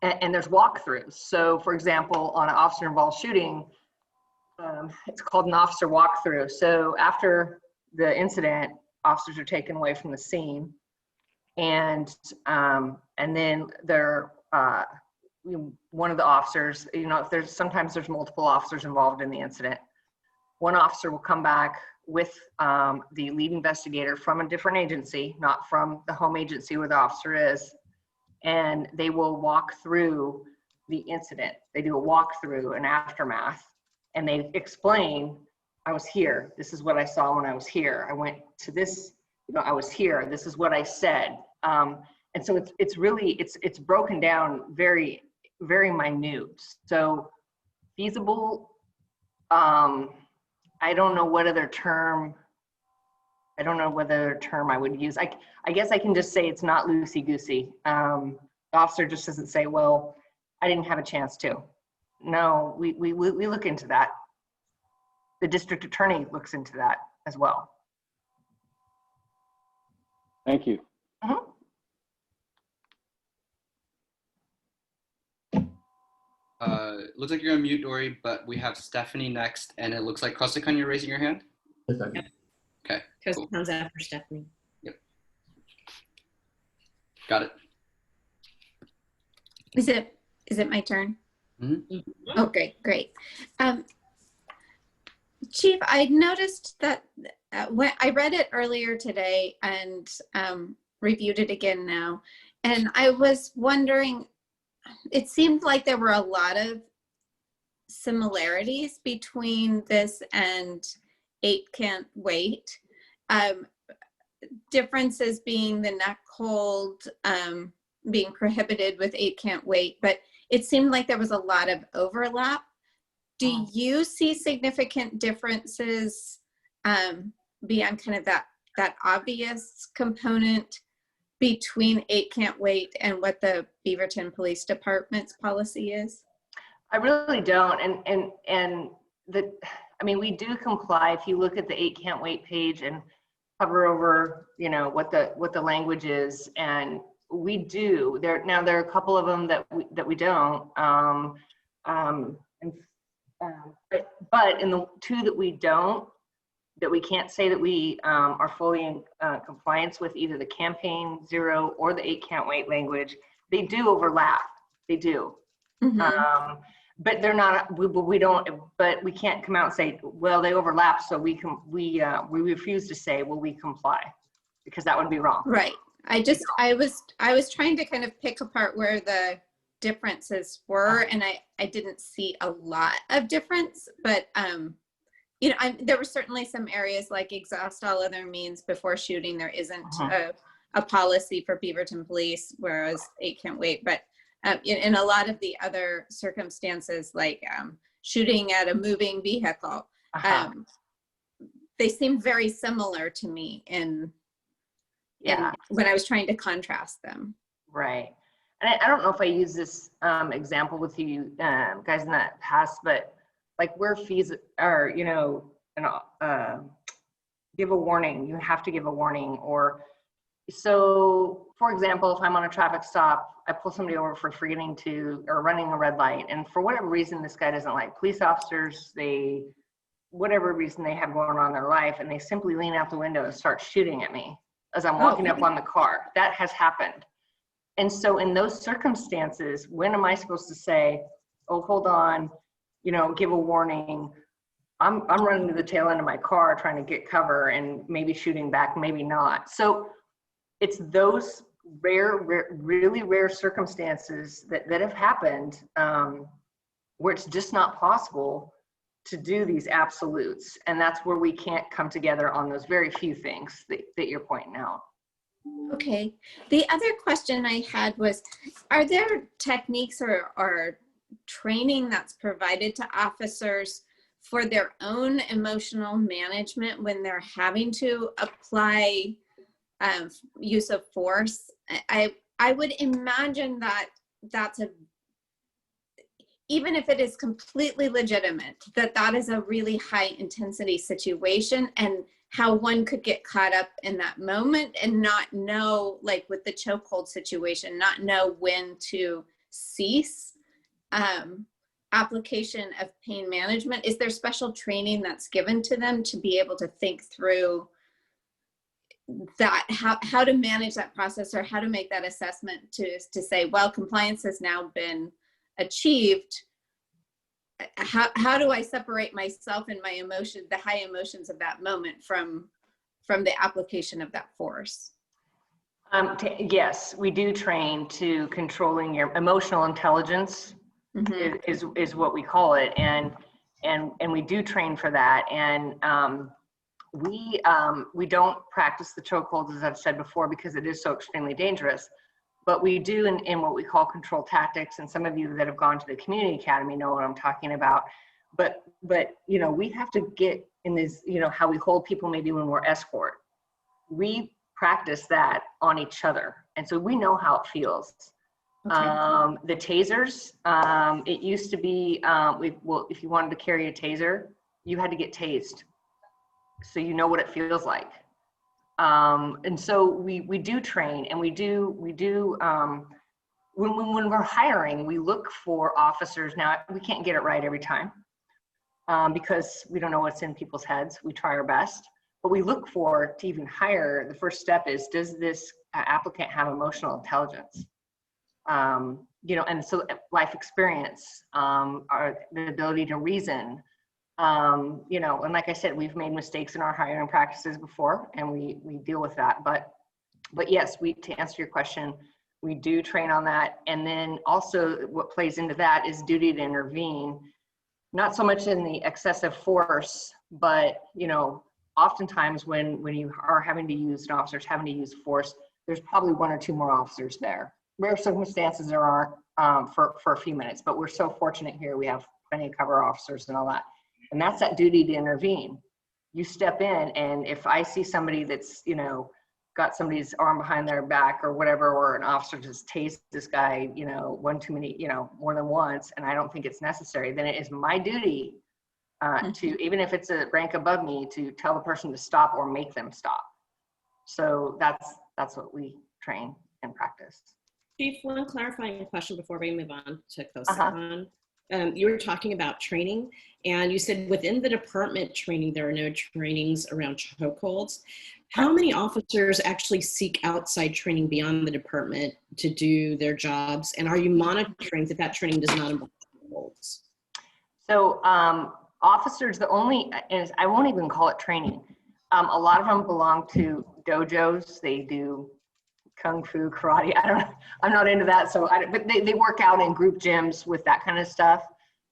and there's walkthroughs. So for example, on an officer involved shooting, it's called an officer walkthrough. So after the incident, officers are taken away from the scene, and then they're one of the officers, if sometimes there's multiple officers involved in the incident. One officer will come back with the lead investigator from a different agency, not from the home agency where the officer is, and they will walk through the incident. They do a walkthrough, an aftermath, and they explain, I was here, this is what I saw when I was here, I went to this, I was here, this is what I said. And so it's really, it's broken down very, very minute. So feasible, I don't know what other term I would use. I guess I can just say it's not loosey-goosey. The officer just doesn't say, well, I didn't have a chance to. No, we look into that. The district attorney looks into that as well. Thank you. Looks like you're on mute, Dori, but we have Stephanie next, and it looks like Councilor, you're raising your hand? Yes, I do. Okay. Because it comes after Stephanie. Yep. Got it. Is it my turn? Mm-hmm. Okay, great. Chief, I noticed that when I read it earlier today and reviewed it again now, and I was wondering, it seemed like there were a lot of similarities between this and 8 Can't Wait. Differences being the neck hold, being prohibited with 8 Can't Wait, but it seemed like there was a lot of overlap. Do you see significant differences beyond kind of that obvious component between 8 Can't Wait and what the Beaverton Police Department's policy is? I really don't, and we do comply. If you look at the 8 Can't Wait page and hover over, what the language is, and we do. There are a couple of them that we don't. But in the 2 that we don't, that we can't say that we are fully in compliance with either the campaign 0 or the 8 Can't Wait language, they do overlap. They do. Mm-hmm. But they're not. We don't. But we can't come out and say, well, they overlap, so we refuse to say, well, we comply, because that would be wrong. Right. I was trying to kind of pick apart where the differences were, and I didn't see a lot of difference, but there were certainly some areas like exhaust all other means before shooting. There isn't a policy for Beaverton Police, whereas 8 Can't Wait. But in a lot of the other circumstances, like shooting at a moving vehicle, they seem very similar to me when I was trying to contrast them. Right. And I don't know if I use this example with you guys in that past, but like where fees are, give a warning, you have to give a warning. Or so, for example, if I'm on a traffic stop, I pull somebody over for forgetting to, or running a red light. And for whatever reason, this guy doesn't like police officers, whatever reason they have going on in their life, and they simply lean out the window and start shooting at me as I'm walking up on the car. That has happened. And so in those circumstances, when am I supposed to say, oh, hold on, give a warning? I'm running to the tail end of my car trying to get cover and maybe shooting back, maybe not. So it's those really rare circumstances that have happened where it's just not possible to do these absolutes. And that's where we can't come together on those very few things that you're pointing out. Okay. The other question I had was, are there techniques or training that's provided to officers for their own emotional management when they're having to apply use of force? I would imagine that even if it is completely legitimate, that is a really high intensity situation, and how one could get caught up in that moment and not know, like with the chokehold situation, not know when to cease application of pain management. Is there special training that's given to them to be able to think through that, how to manage that process, or how to make that assessment to say, well, compliance has now been achieved. How do I separate myself and my emotion, the high emotions of that moment, from the application of that force? Yes, we do train to controlling your emotional intelligence. Is what we call it, and we do train for that. And we don't practice the chokeholds, as I've said before, because it is so extremely dangerous. But we do in what we call control tactics, and some of you that have gone to the community academy know what I'm talking about. But you know, we have to get in this, you know, how we hold people maybe when we're escort. We practice that on each other, and so we know how it feels. Okay. The tasers, it used to be, if you wanted to carry a taser, you had to get tased, so you know what it feels like. And so we do train, and we do when we're hiring, we look for officers. Now, we can't get it right every time because we don't know what's in people's heads. We try our best, but we look for, to even hire, the first step is, does this applicant have emotional intelligence? You know, and so life experience, the ability to reason, you know, and like I said, we've made mistakes in our hiring practices before, and we deal with that. But yes, to answer your question, we do train on that. And then also what plays into that is duty to intervene, not so much in the excessive force, but, you know, oftentimes when you are having to use, an officer's having to use force, there's probably one or two more officers there. Rare circumstances there are for a few minutes, but we're so fortunate here. We have plenty of cover officers and all that. And that's that duty to intervene. You step in, and if I see somebody that's, you know, got somebody's arm behind their back or whatever, or an officer just tased this guy, you know, one too many, you know, more than once, and I don't think it's necessary, then it is my duty to, even if it's a rank above me, to tell the person to stop or make them stop. So that's what we train and practice. Chief, one clarifying question before we move on to Costa. You were talking about training, and you said within the department training, there are no trainings around chokeholds. How many officers actually seek outside training beyond the department to do their jobs? And are you monitoring that training does not involve chokeholds? So officers, I won't even call it training. A lot of them belong to dojos. They do kung fu, karate. I'm not into that. So, but they work out in group gyms with that kind of stuff.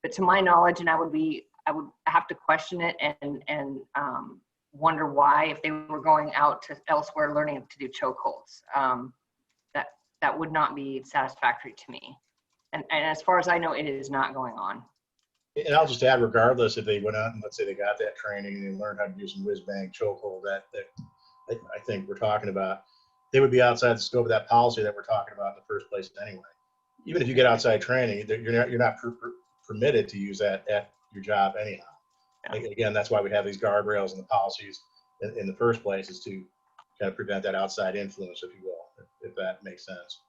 But to my knowledge, and I would have to question it and wonder why, if they were going out to elsewhere learning to do chokeholds, that would not be satisfactory to me. And as far as I know, it is not going on. And I'll just add, regardless if they went out and let's say they got that training and they learned how to do some whiz-bang chokehold that I think we're talking about, they would be outside the scope of that policy that we're talking about in the first place anyway. Even if you get outside training, you're not permitted to use that at your job anyhow. Yeah. Again, that's why we have these guardrails and the policies in the first place, is to kind of prevent that outside influence, if you will, if that makes sense.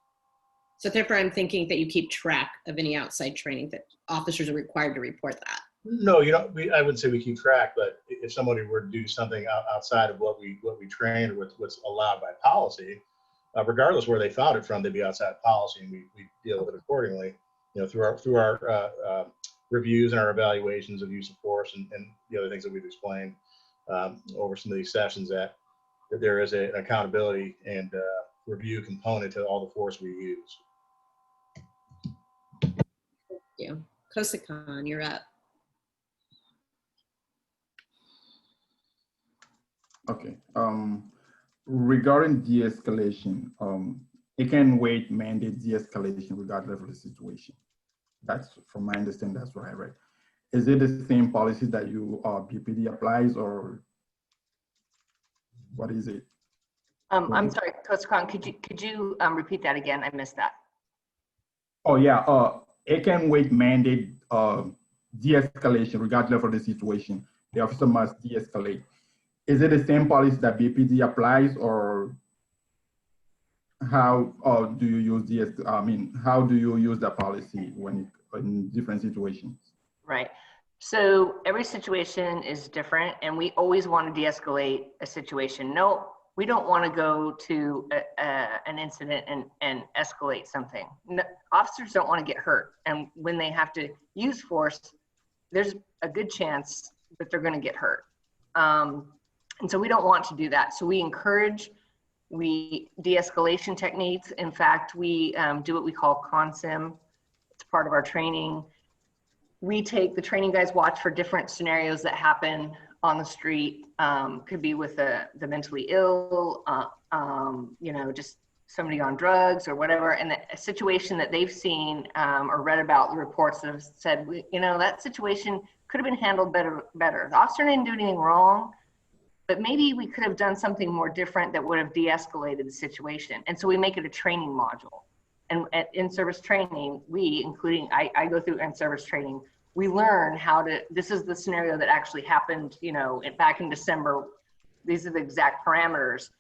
So therefore, I'm thinking that you keep track of any outside training, that officers are required to report that. No, I wouldn't say we keep track, but if somebody were to do something outside of what we train or what's allowed by policy, regardless where they found it from, they'd be outside policy, and we deal with it accordingly. You know, through our reviews and our evaluations of use of force and the other things that we've explained over some of these sessions, that there is an accountability and review component to all the force we use. Thank you. Kosakan, you're up. Okay. Regarding de-escalation, it can wait mandate de-escalation regardless of the situation. That's, from my understanding, that's what I read. Is it the same policy that you BPD applies, or what is it? I'm sorry, Kosakan, could you repeat that again? I missed that. Oh yeah. it can wait mandate de-escalation regardless of the situation. The officer must de-escalate. Is it the same policy that BPD applies, or how do you use how do you use the policy when in different situations? Right. So every situation is different, and we always want to de-escalate a situation. No, we don't want to go to an incident and escalate something. No, officers don't want to get hurt, and when they have to use force, there's a good chance that they're going to get hurt. And so we don't want to do that. So we encourage de-escalation techniques. In fact, we do what we call CONSIM. It's part of our training. The training guys watch for different scenarios that happen on the street. Could be with the mentally ill, just somebody on drugs or whatever. And a situation that they've seen or read about, the reports that have said, that situation could have been handled better. The officer didn't do anything wrong, but maybe we could have done something more different that would have de-escalated the situation. And so we make it a training module. And at in-service training, I go through in-service training, we learn this is the scenario that actually happened, back in December. These are the exact parameters.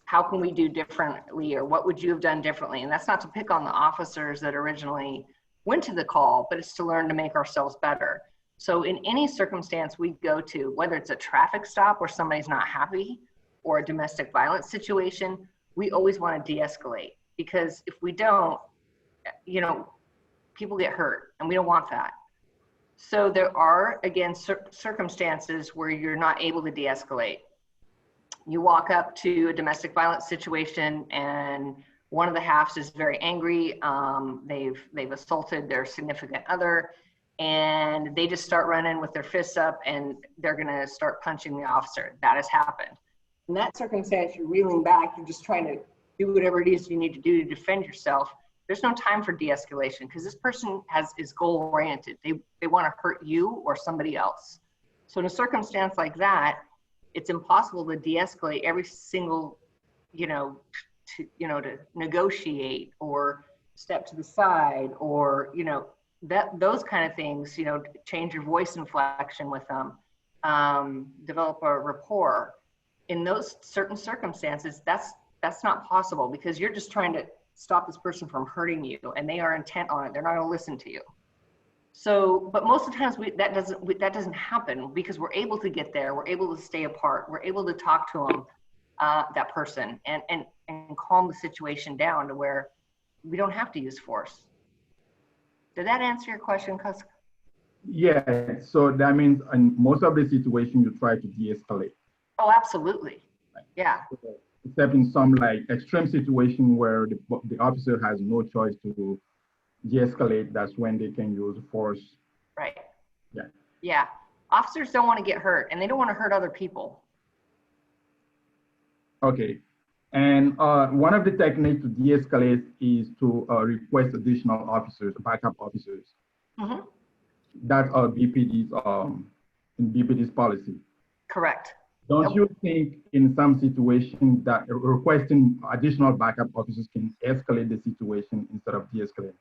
How can we do differently, or what would you have done differently? And that's not to pick on the officers that originally went to the call, but it's to learn to make ourselves better. So in any circumstance we go to, whether it's a traffic stop where somebody's not happy or a domestic violence situation, we always want to de-escalate, because if we don't, people get hurt, and we don't want that. So there are, again, circumstances where you're not able to de-escalate. You walk up to a domestic violence situation and one of the halves is very angry. They've assaulted their significant other, and they just start running with their fists up and they're gonna start punching the officer. That has happened. In that circumstance, you're reeling back, you're just trying to do whatever it is you need to do to defend yourself. There's no time for de-escalation, because this person is goal-oriented. They want to hurt you or somebody else. So in a circumstance like that, it's impossible to de-escalate every single, to negotiate or step to the side, or those kind of things. Change your voice inflection with them, develop a rapport. In those certain circumstances, that's not possible, because you're just trying to stop this person from hurting you, and they are intent on it. They're not going to listen to you. So, but most of the times that doesn't happen, because we're able to get there. We're able to stay apart. We're able to talk to them, that person, and calm the situation down to where we don't have to use force. Did that answer your question, Kusk? Yeah, so that means in most of the situations you try to de-escalate. Oh, absolutely. Yeah. Except in some extreme situation where the officer has no choice to de-escalate, that's when they can use force. Right. Yeah. Yeah. Officers don't want to get hurt, and they don't want to hurt other people. Okay. And one of the techniques to de-escalate is to request additional officers, backup officers. Mm-hmm. That's BPD's policy. Correct. Don't you think in some situations that requesting additional backup officers can escalate the situation instead of de-escalate?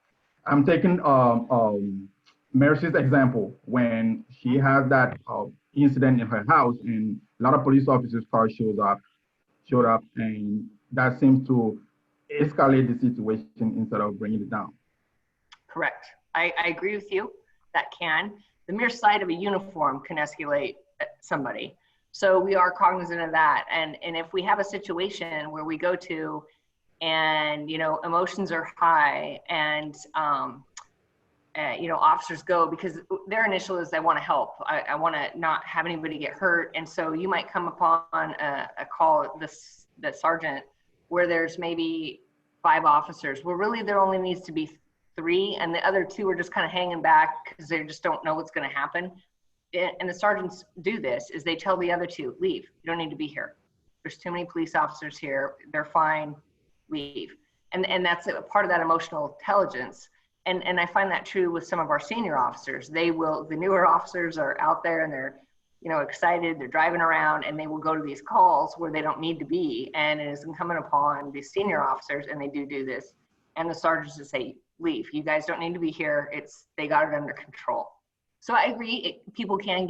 I'm taking Mercy's example when she has that incident in her house and a lot of police officers' cars showed up, and that seems to escalate the situation instead of bringing it down. Correct. I agree with you. That can. The mere sight of a uniform can escalate somebody. So we are cognizant of that. And if we have a situation where we go to and, emotions are high and, officers go because their initial is I want to help. I want to not have anybody get hurt. And so you might come upon a call, the sergeant, where there's maybe 5 officers. Well, really there only needs to be 3, and the other 2 are just kind of hanging back because they just don't know what's going to happen. And the sergeants do this, is they tell the other 2, leave. You don't need to be here. There's too many police officers here. They're fine. Leave. And that's a part of that emotional intelligence. And I find that true with some of our senior officers. The newer officers are out there and they're, excited. They're driving around and they will go to these calls where they don't need to be. And it is incumbent upon the senior officers, and they do this, and the sergeants to say, leave. You guys don't need to be here. They got it under control. So I agree. People can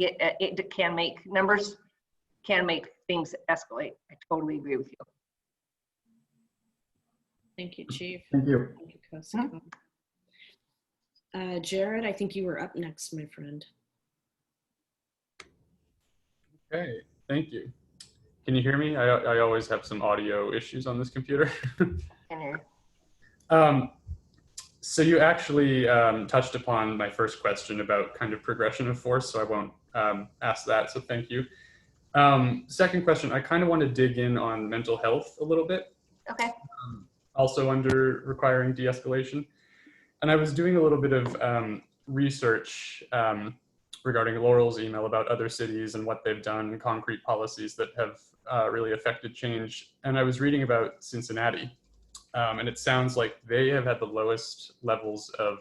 numbers can make things escalate. I totally agree with you. Thank you, Chief. Thank you. Thank you, Kosi. Jared, I think you were up next, my friend. Okay, thank you. Can you hear me? I always have some audio issues on this computer. Can hear. So you actually touched upon my first question about kind of progression of force, so I won't ask that, so thank you. Second question, I kind of want to dig in on mental health a little bit. Okay. Also under requiring de-escalation. And I was doing a little bit of research regarding Laurel's email about other cities and what they've done, concrete policies that have really affected change. And I was reading about Cincinnati. And it sounds like they have had the lowest levels of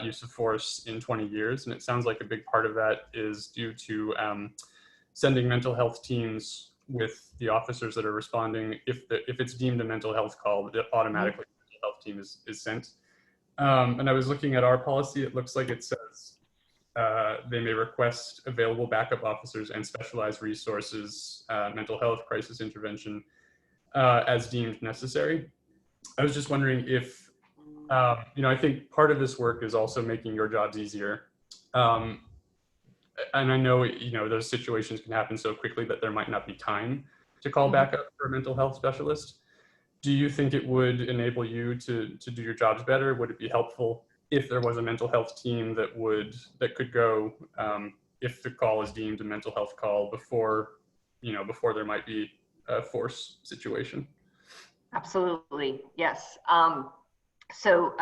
use of force in 20 years. And it sounds like a big part of that is due to sending mental health teams with the officers that are responding. If it's deemed a mental health call, automatically the mental health team is sent. And I was looking at our policy. It looks like it says they may request available backup officers and specialized resources, mental health crisis intervention, as deemed necessary. I was just wondering if, I think part of this work is also making your jobs easier. And I know, those situations can happen so quickly that there might not be time to call backup for a mental health specialist. Do you think it would enable you to do your jobs better? Would it be helpful if there was a mental health team that could go if the call is deemed a mental health call before there might be a force situation? Absolutely, yes. So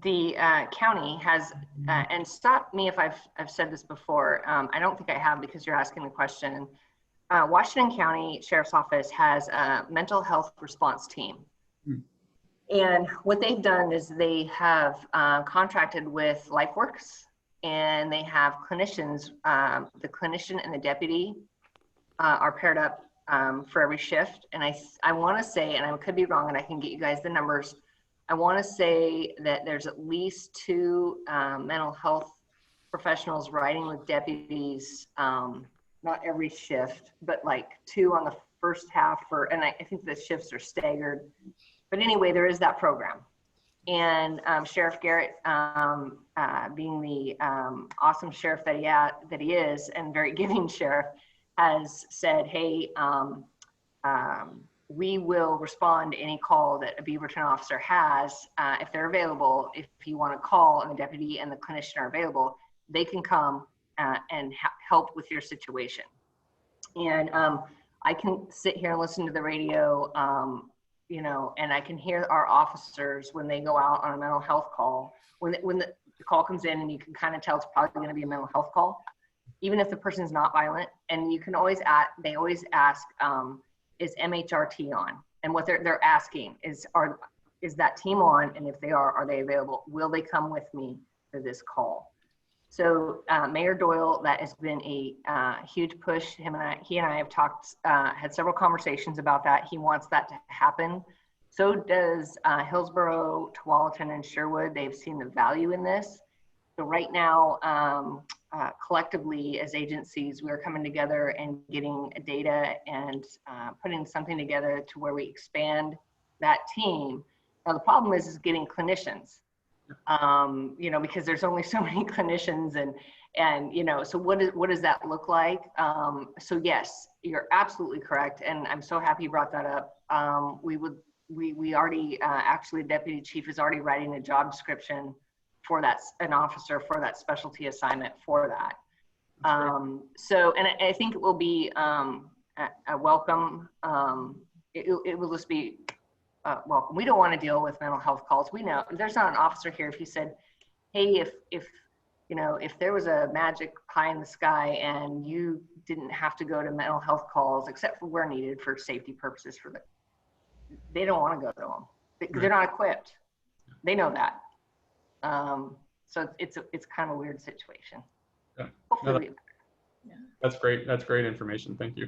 the county has, and stop me if I've said this before. I don't think I have because you're asking the question. Washington County Sheriff's Office has a mental health response team. And what they've done is they have contracted with LifeWorks, and they have clinicians. The clinician and the deputy are paired up for every shift. And I want to say, and I could be wrong, and I can get you guys the numbers. I want to say that there's at least 2 mental health professionals riding with deputies, not every shift, but like 2 on the first half and I think the shifts are staggered. But anyway, there is that program. And Sheriff Garrett, being the awesome sheriff that he is, and very giving sheriff, has said, hey, we will respond to any call that a Beaverton officer has. If they're available, if you want to call and the deputy and the clinician are available, they can come and help with your situation. And I can sit here and listen to the radio, and I can hear our officers when they go out on a mental health call, when the call comes in, and you can kind of tell it's probably going to be a mental health call, even if the person's not violent. And you can always they always ask, is MHRT on? And what they're asking is that team on? And if they are they available? Will they come with me for this call? So Mayor Doyle, that has been a huge push. He and I have talked, had several conversations about that. He wants that to happen. So does Hillsborough, Tualatin, and Sherwood. They've seen the value in this. So right now, collectively as agencies, we're coming together and getting data and putting something together to where we expand that team. Now the problem is getting clinicians. Because there's only so many clinicians and so what does that look like? So yes, you're absolutely correct. And I'm so happy you brought that up. We already, actually Deputy Chief is already writing a job description for an officer for that specialty assignment for that. So, and I think it will be a welcome, it will just be welcome. We don't want to deal with mental health calls. We know there's not an officer here. If you said, hey, if there was a magic pie in the sky and you didn't have to go to mental health calls, except for where needed for safety purposes, they don't want to go to them because they're not equipped. They know that. So it's kind of a weird situation. Yeah. Hopefully That's great. That's great information. Thank you.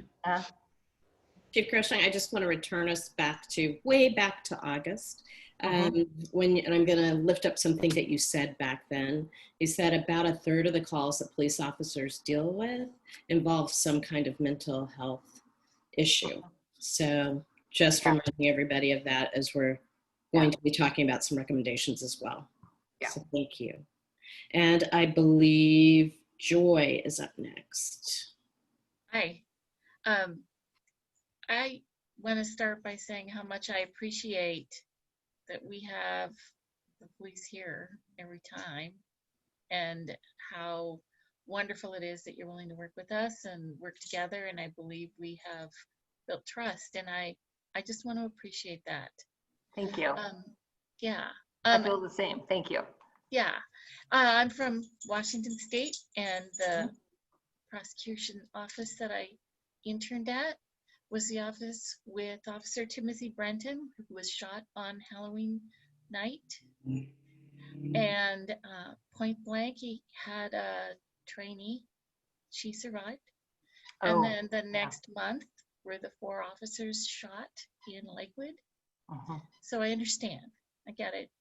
Chief Gershon, I just want to return us way back to August. And I'm going to lift up something that you said back then. You said about a third of the calls that police officers deal with involve some kind of mental health issue. So just reminding everybody of that as we're going to be talking about some recommendations as well. So thank you. And I believe Joy is up next. Hi. I want to start by saying how much I appreciate that we have the police here every time, and how wonderful it is that you're willing to work with us and work together. And I believe we have built trust, and I just want to appreciate that. Thank you. I feel the same. Thank you. Yeah, I'm from Washington State, and the prosecution office that I interned at was the office with Officer Timothy Brenton, who was shot on Halloween night. And point blank, he had a trainee. She survived. And then the next month were the 4 officers shot in Lakewood. So I understand. I get it.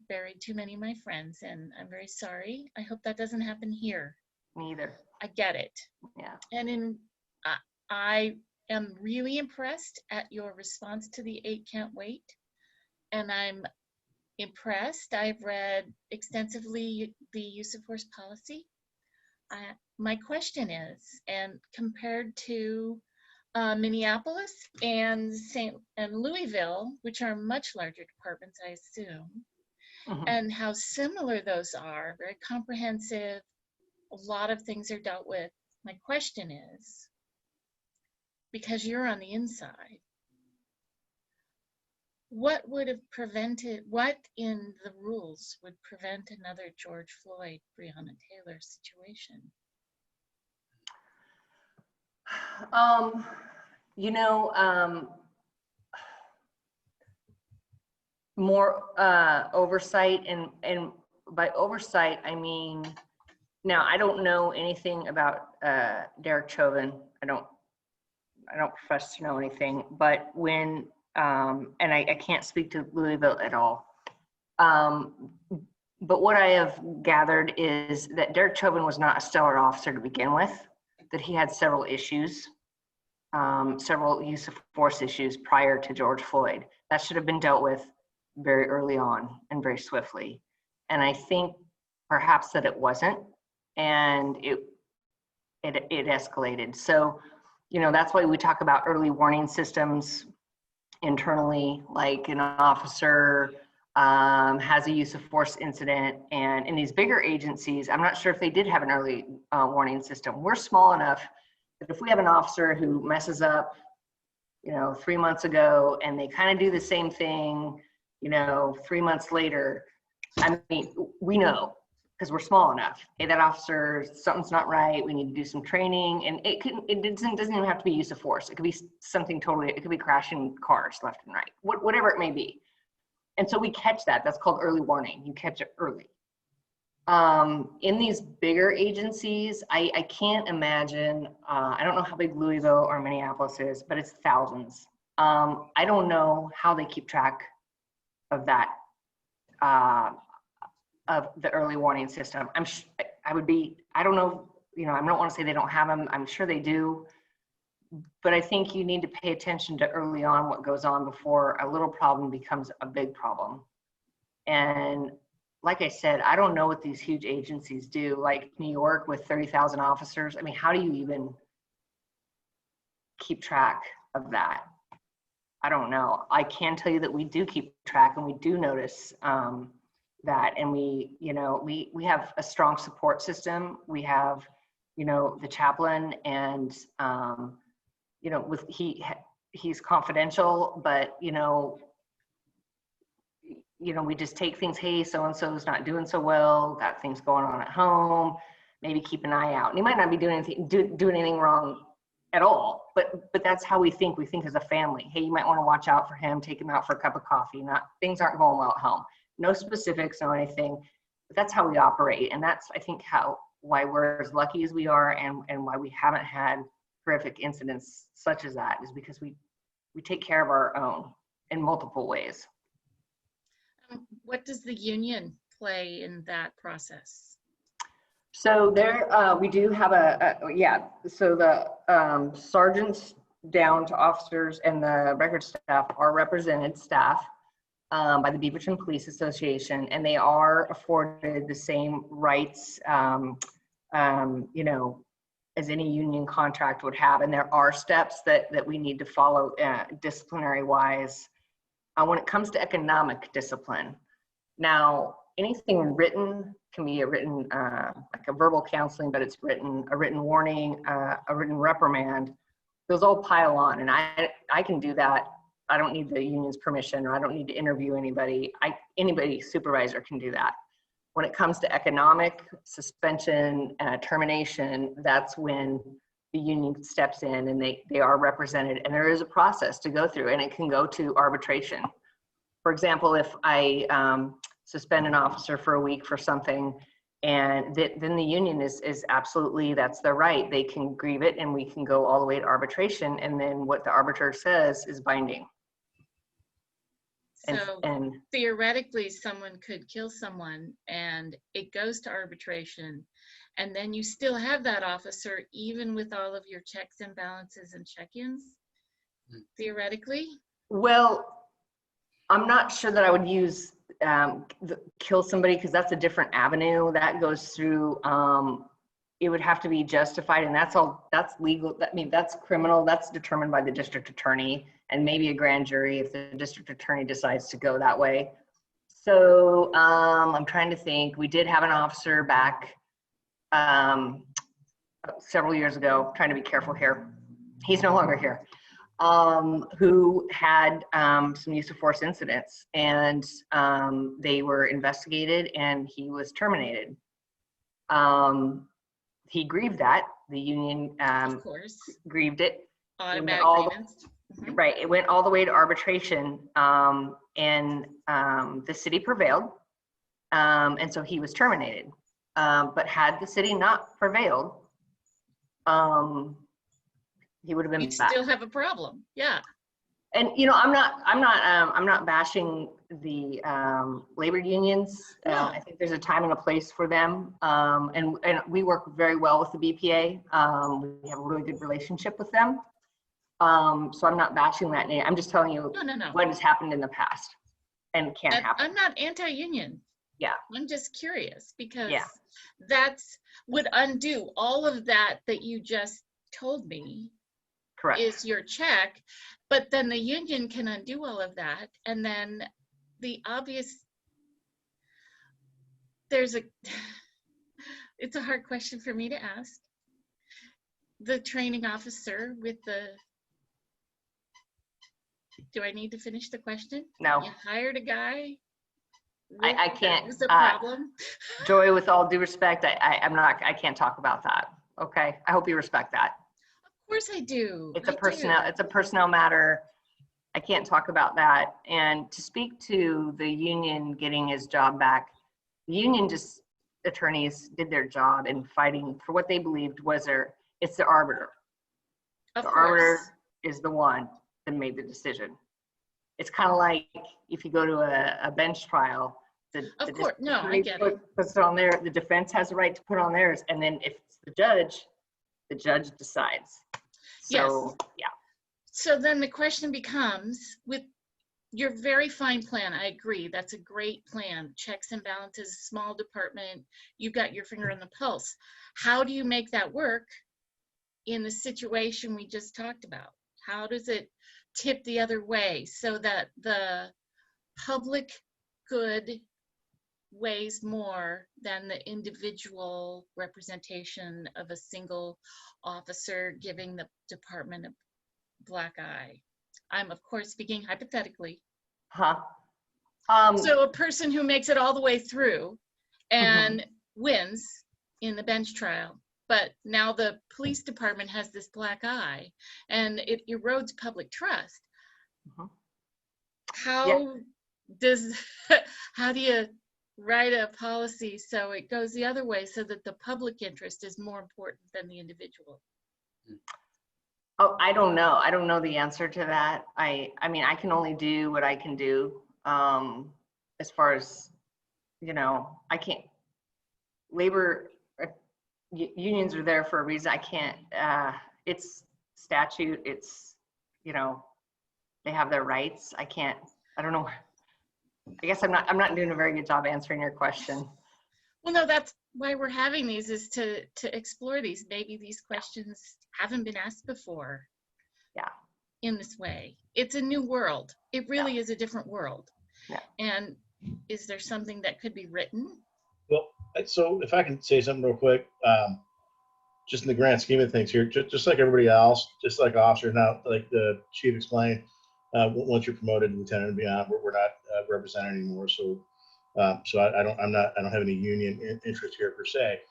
Buried too many of my friends, and I'm very sorry. I hope that doesn't happen here. Me either. I get it. Yeah. And I am really impressed at your response to the 8 can't wait. And I'm impressed. I've read extensively the use of force policy. My question is, and compared to Minneapolis and Louisville, which are much larger departments, I assume, and how similar those are, very comprehensive, a lot of things are dealt with. My question is, because you're on the inside, what would have prevented, what in the rules would prevent another George Floyd, Breonna Taylor situation? More oversight, and by oversight, I mean, now I don't know anything about Derek Chauvin. I don't profess to know anything, but when, and I can't speak to Louisville at all. But what I have gathered is that Derek Chauvin was not a stellar officer to begin with, that he had several issues, several use of force issues prior to George Floyd. That should have been dealt with very early on and very swiftly. And I think perhaps that it wasn't, and it escalated. So, that's why we talk about early warning systems internally, like an officer has a use of force incident, and in these bigger agencies, I'm not sure if they did have an early warning system. We're small enough that if we have an officer who messes up, 3 months ago, and they kind of do the same thing, 3 months later, I mean, we know, because we're small enough. Hey, that officer, something's not right. We need to do some training, and it doesn't even have to be use of force. It could be something totally. It could be crashing cars left and right, whatever it may be. And so we catch that. That's called early warning. You catch it early. In these bigger agencies, I can't imagine. I don't know how big Louisville or Minneapolis is, but it's thousands. I don't know how they keep track of that. Of the early warning system. I don't know, I don't want to say they don't have them. I'm sure they do, but I think you need to pay attention to early on what goes on before a little problem becomes a big problem. And like I said, I don't know what these huge agencies do, like New York with 30,000 officers. I mean, how do you even keep track of that? I don't know. I can tell you that we do keep track, and we do notice that, and we have a strong support system. We have, the chaplain, and he's confidential, but we just take things. Hey, so and so's not doing so well. Got things going on at home. Maybe keep an eye out. And he might not be doing anything wrong at all, but that's how we think. We think as a family. Hey, you might want to watch out for him. Take him out for a cup of coffee. Things aren't going well at home. No specifics, no anything, but that's how we operate. And that's, I think, why we're as lucky as we are, and why we haven't had horrific incidents such as that, is because we take care of our own in multiple ways. What does the union play in that process? So there, we do have so the sergeants down to officers and the record staff are represented staff by the Beaverton Police Association, and they are afforded the same rights, you know, as any union contract would have. And there are steps that we need to follow disciplinary wise when it comes to economic discipline. Now, anything written can be a written, like a verbal counseling, but it's written, a written warning, a written reprimand. Those all pile on, and I can do that. I don't need the union's permission, or I don't need to interview anybody. Anybody supervisor can do that. When it comes to economic suspension, termination, that's when the union steps in, and they are represented, and there is a process to go through, and it can go to arbitration. For example, if I suspend an officer for a week for something, and then the union is absolutely, that's their right. They can grieve it, and we can go all the way to arbitration, and then what the arbiter says is binding. So theoretically, someone could kill someone and it goes to arbitration, and then you still have that officer even with all of your checks and balances and check-ins, theoretically? Well, I'm not sure that I would use kill somebody, because that's a different avenue that goes through. It would have to be justified, and that's legal. I mean, that's criminal. That's determined by the district attorney and maybe a grand jury if the district attorney decides to go that way. So I'm trying to think. We did have an officer back several years ago, trying to be careful here. He's no longer here. Who had some use of force incidents, and they were investigated, and he was terminated. He grieved that. The union of course grieved it. Automatic payments. Right, it went all the way to arbitration, and the city prevailed, and so he was terminated. But had the city not prevailed, he would have been back. Still have a problem, yeah. And you know, I'm not bashing the labor unions. No. I think there's a time and a place for them, and we work very well with the BPA. We have a really good relationship with them. So I'm not bashing that. I'm just telling you what has happened in the past and can happen. I'm not anti-union. Yeah. I'm just curious, because that's would undo all of that you just told me. Correct. Is your check, but then the union can undo all of that, and then the obvious, it's a hard question for me to ask. The training officer with do I need to finish the question? No. You hired a guy? I can't. Is a problem? Joy, with all due respect, I can't talk about that. Okay. I hope you respect that. Of course I do. It's a personnel matter. I can't talk about that. And to speak to the union getting his job back, the union attorneys did their job in fighting for what they believed it's the arbiter. Of the course. arbiter is the one that made the decision. It's kind of like if you go to a bench trial, of course, no, I get it. Puts it on there. The defense has the right to put on theirs, and then if it's the judge decides. So, yes. Yeah. So then the question becomes, with your very fine plan, I agree, that's a great plan. Checks and balances, small department, you've got your finger on the pulse. How do you make that work in the situation we just talked about? How does it tip the other way so that the public good weighs more than the individual representation of a single officer giving the department a black eye? I'm of course speaking hypothetically. So a person who makes it all the way through and wins in the bench trial, but now the police department has this black eye and it erodes public trust. How do you write a policy so it goes the other way, so that the public interest is more important than the individual? Oh, I don't know. I don't know the answer to that. I mean, I can only do what I can do. as far as, you know, I can't, labor unions are there for a reason. I can't, it's statute, it's, you know, they have their rights. I don't know. I guess I'm not doing a very good job answering your question. Well, no, that's why we're having these, is to explore these. Maybe these questions haven't been asked before. Yeah. In this way. It's a new world. It really is a different world. Yeah. And is there something that could be written? Well, so if I can say something real quick, just in the grand scheme of things here, just like everybody else, just like officers now, like the chief explained, once you're promoted to lieutenant and beyond, we're not represented anymore. So, I don't have any union interest here per se.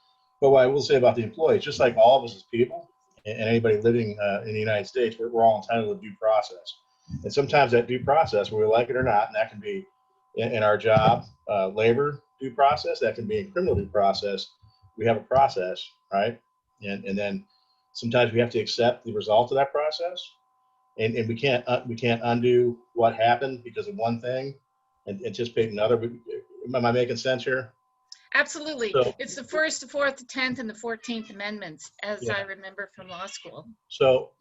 But what I will say about the employees, just like all of us as people and anybody living in the United States, we're all entitled to due process. And sometimes that due process, whether we like it or not, and that can be in our job, labor due process, that can be in criminal due process. We have a process, right? And then sometimes we have to accept the result of that process, and we can't undo what happened because of one thing and anticipate another. Am I making sense here? Absolutely. So, it's the 1st, the 4th, the 10th, and the 14th Amendments, as I remember from law school. So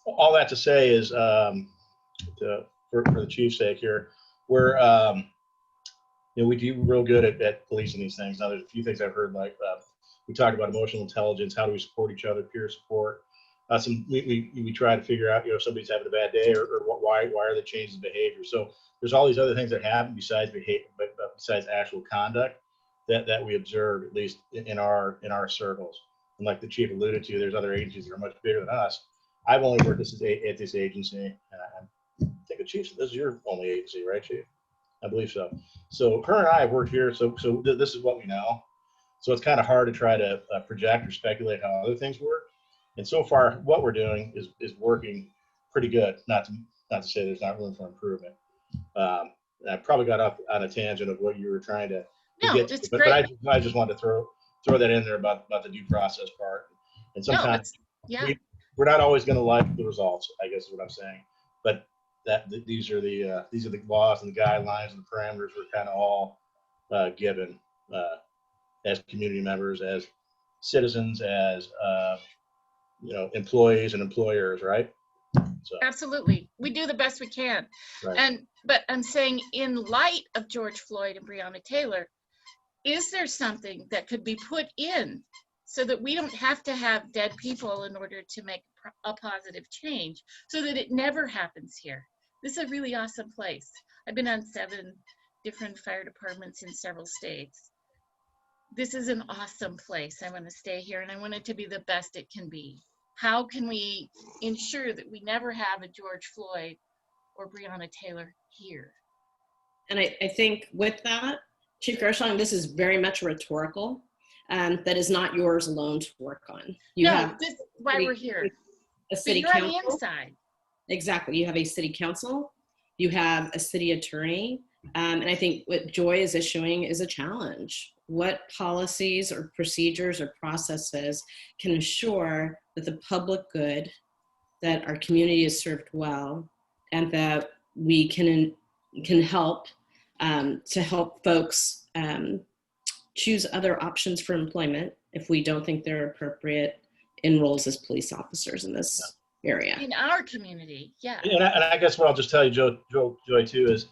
all that to say is, for the chief's sake here, we're, you know, we do real good at policing these things. Now, there's a few things I've heard, like we talked about emotional intelligence. How do we support each other? Peer support. We try to figure out, you know, if somebody's having a bad day or why are they changing behavior. So there's all these other things that happen besides behavior, but besides actual conduct that we observe, at least in our circles. And like the chief alluded to, there's other agencies that are much bigger than us. I've only worked at this agency, and I think the chief, this is your only agency, right, chief? I believe so. So her and I have worked here, so this is what we know. So it's kind of hard to try to project or speculate how other things work. And so far, what we're doing is working pretty good. Not to say there's not room for improvement. I probably got off on a tangent of what you were trying to get to, but I just wanted to throw that in there about the due process part. And sometimes we're not always going to like the results, I guess is what I'm saying. But these are the laws and the guidelines and the parameters we're kind of all given as community members, as citizens, as you know, employees and employers, right? So. Absolutely, we do the best we can. Right. But I'm saying, in light of George Floyd and Breonna Taylor, is there something that could be put in so that we don't have to have dead people in order to make a positive change, so that it never happens here? This is a really awesome place. I've been on 7 different fire departments in several states. This is an awesome place. I want to stay here, and I want it to be the best it can be. How can we ensure that we never have a George Floyd or Breonna Taylor here? And I think with that, Chief Gershon, this is very much rhetorical. That is not yours alone to work on. This is why we're here. A city council. On the inside. Exactly. You have a city council. You have a city attorney. And I think what Joy is issuing is a challenge. What policies or procedures or processes can ensure that the public good, that our community is served well, and that we can help to help folks choose other options for employment if we don't think they're appropriate in roles as police officers in this area. In our community, yeah. And I guess what I'll just tell you, Joy, too, is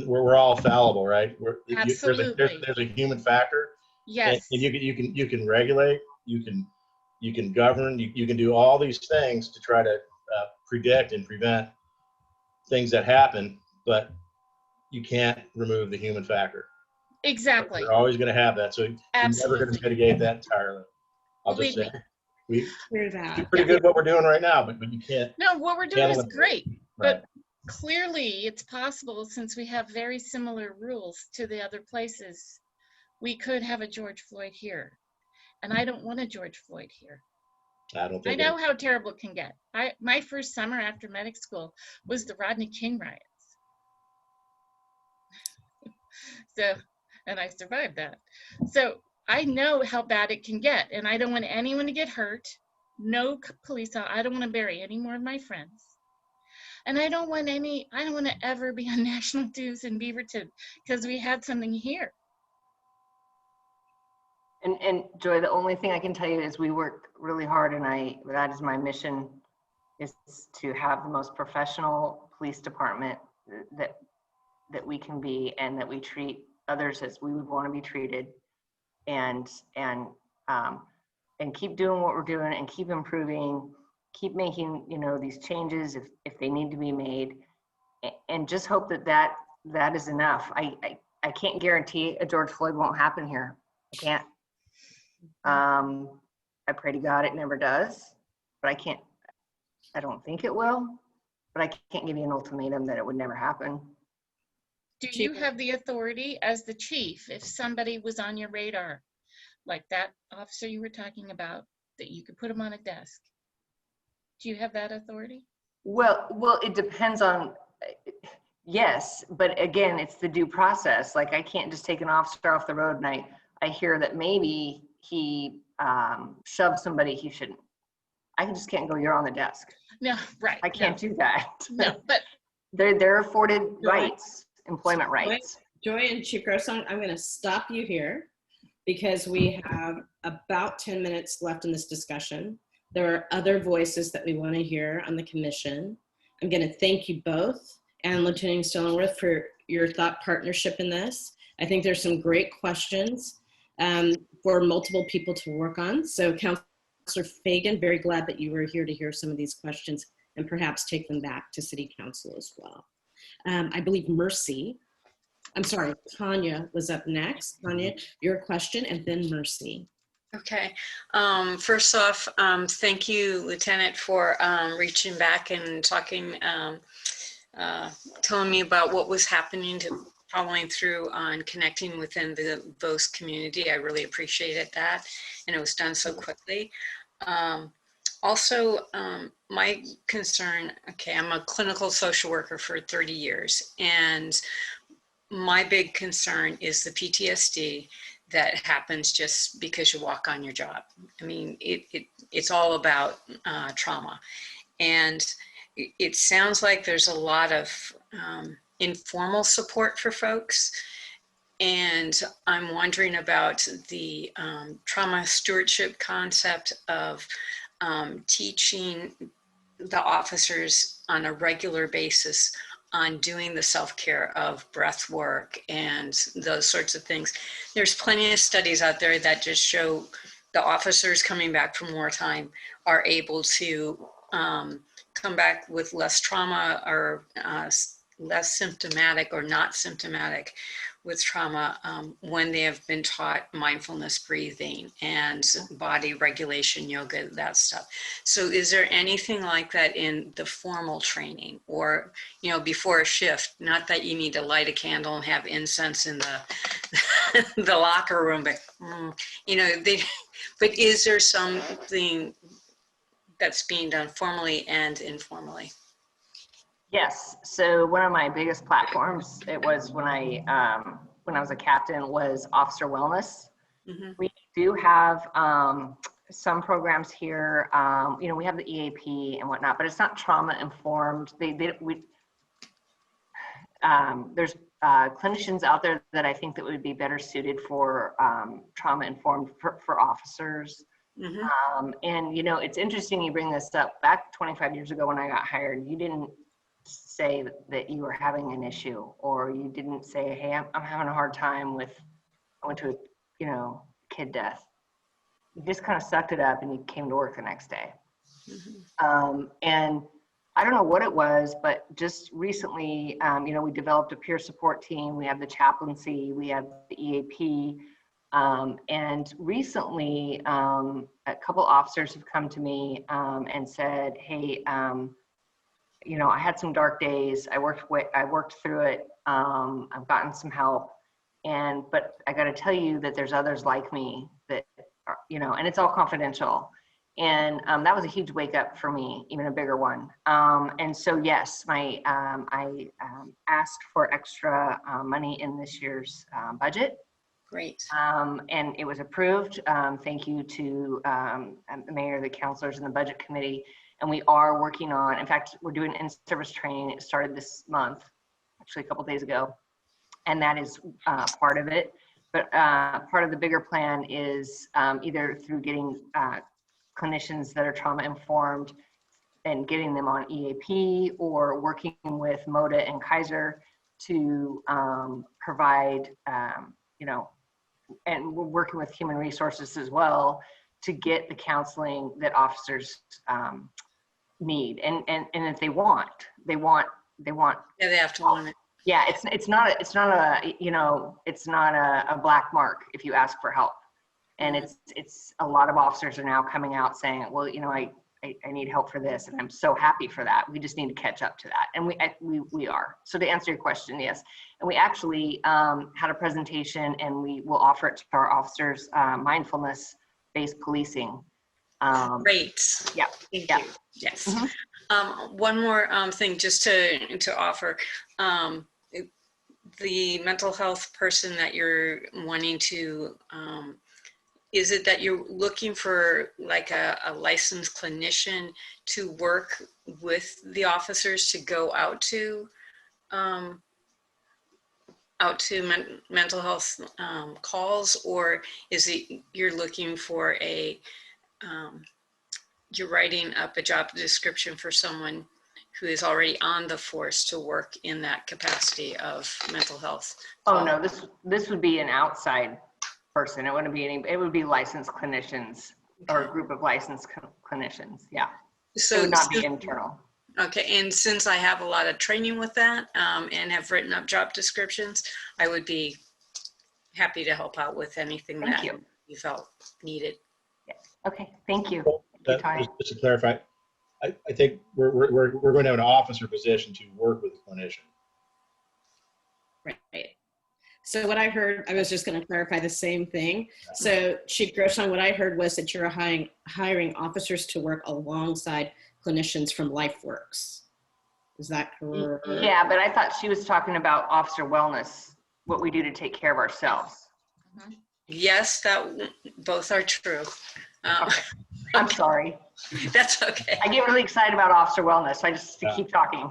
we're all fallible, right? Absolutely. There's a human factor. Yes. And you can regulate, you can govern, you can do all these things to try to predict and prevent things that happen, but you can't remove the human factor. Exactly. You're always going to have that, so you're never going to mitigate that entirely. I'll just say we do pretty good what we're doing right now, but you can't. No, what we're doing is great, but clearly it's possible, since we have very similar rules to the other places. We could have a George Floyd here, and I don't want a George Floyd here. I know how terrible it can get. My first summer after medic school was the Rodney King riots. So, and I survived that. So I know how bad it can get, and I don't want anyone to get hurt. No police, I don't want to bury any more of my friends. And I don't want to ever be on national news in Beaverton because we had something here. And Joy, the only thing I can tell you is we work really hard, and that is my mission, is to have the most professional police department that we can be, and that we treat others as we would want to be treated, and keep doing what we're doing, and keep improving, keep making, you know, these changes if they need to be made, and just hope that is enough. I can't guarantee a George Floyd won't happen here. I can't. I pray to God it never does, but I don't think it will, but I can't give you an ultimatum that it would never happen. Do you have the authority as the chief, if somebody was on your radar, like that officer you were talking about, that you could put him on a desk? Do you have that authority? Well, it depends on, yes, but again, it's the due process. Like, I can't just take an officer off the road and I hear that maybe he shoved somebody he shouldn't. I just can't go, you're on the desk. No, right. I can't do that. No, but they're afforded rights, employment rights. Joy and Chief Grosong, I'm going to stop you here because we have about 10 minutes left in this discussion. There are other voices that we want to hear on the commission. I'm going to thank you both and Lieutenant Stellingwerf for your thought partnership in this. I think there's some great questions for multiple people to work on. So Councilor Fagin, very glad that you were here to hear some of these questions and perhaps take them back to City Council as well. I believe Tanya was up next. Tanya, your question, and then Mercy. Okay. First off, thank you, Lieutenant, for reaching back and talking, telling me about what was happening, following through on connecting within the Vos community. I really appreciated that, and it was done so quickly. Also, my concern, okay, I'm a clinical social worker for 30 years, and my big concern is the PTSD that happens just because you walk on your job. I mean, it's all about trauma. And it sounds like there's a lot of informal support for folks. And I'm wondering about the trauma stewardship concept of teaching the officers on a regular basis on doing the self-care of breath work and those sorts of things. There's plenty of studies out there that just show the officers coming back from wartime are able to come back with less trauma or less symptomatic or not symptomatic with trauma when they have been taught mindfulness breathing and body regulation, yoga, that stuff. So is there anything like that in the formal training or, you know, before a shift? Not that you need to light a candle and have incense in the, the locker room, but, you know, but is there something that's being done formally and informally? Yes. So one of my biggest platforms, it was when I was a captain, was officer wellness. Mm-hmm. We do have some programs here. You know, we have the EAP and whatnot, but it's not trauma informed. There's clinicians out there that I think that would be better suited for trauma informed for officers. Mm-hmm. And you know, it's interesting you bring this up. Back 25 years ago when I got hired, you didn't say that you were having an issue, or you didn't say, hey, I'm having a hard time with, I went to a, you know, kid death. You just kind of sucked it up and you came to work the next day. Mm-hmm. And I don't know what it was, but just recently, you know, we developed a peer support team. We have the chaplaincy, we have the EAP. And recently, a couple officers have come to me and said, hey, you know, I had some dark days. I worked through it. I've gotten some help, but I got to tell you that there's others like me that are, you know, and it's all confidential. And that was a huge wake up for me, even a bigger one. And so yes, I asked for extra money in this year's budget. Great. And it was approved. Thank you to the mayor, the councilors, and the budget committee. And we are working on, in fact, we're doing in-service training. It started this month, actually a couple days ago. And that is part of it. But part of the bigger plan is either through getting clinicians that are trauma informed and getting them on EAP, or working with MODA and Kaiser to provide, you know, and we're working with human resources as well to get the counseling that officers need. And if they want. Yeah, they have to want it. Yeah, it's not a you know, it's not a black mark if you ask for help. And it's a lot of officers are now coming out saying, well, you know, I need help for this, and I'm so happy for that. We just need to catch up to that, and we are. So to answer your question, yes, and we actually had a presentation, and we will offer it to our officers, mindfulness-based policing. Great. Yeah. Thank you. Yes. One more thing just to offer. The mental health person that you're wanting to, is it that you're looking for like a licensed clinician to work with the officers to go out to mental health calls, or is it you're looking for you're writing up a job description for someone who is already on the force to work in that capacity of mental health? Oh no, this would be an outside person. It wouldn't be it would be licensed clinicians, or a group of licensed clinicians. Yeah. So it would not be internal. Okay, and since I have a lot of training with that and have written up job descriptions, I would be happy to help out with anything that you felt needed. Yes. Okay, thank you. Just to clarify, I think we're going to have an officer position to work with a clinician. Right. So what I heard, I was just going to clarify the same thing. So Chief Groshon, what I heard was that you're hiring officers to work alongside clinicians from LifeWorks. Is that correct? Yeah, but I thought she was talking about officer wellness, what we do to take care of ourselves. Yes, both are true. Okay. I'm sorry. That's okay. I get really excited about officer wellness, so I just keep talking.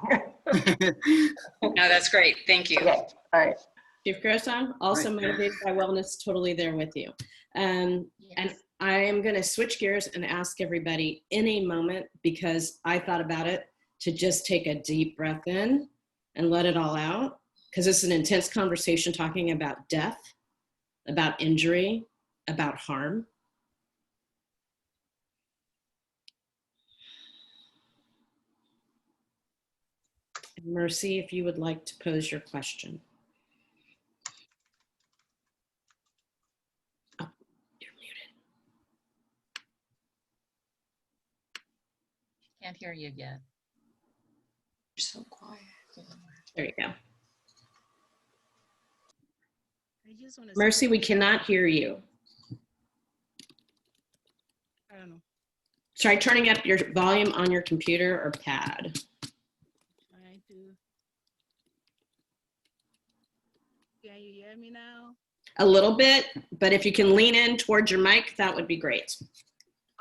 No, that's great. Thank you. Okay. All right. Chief Groshon, also motivated by wellness, totally there with you. And I am going to switch gears and ask everybody in a moment, because I thought about it, to just take a deep breath in and let it all out, because it's an intense conversation talking about death, about injury, about harm. Mercy, if you would like to pose your question. Oh, you're muted. Can't hear you yet. You're so quiet. There you go. Mercy, we cannot hear you. I don't know. Try turning up your volume on your computer or pad. Can you hear me now? A little bit, but if you can lean in towards your mic, that would be great.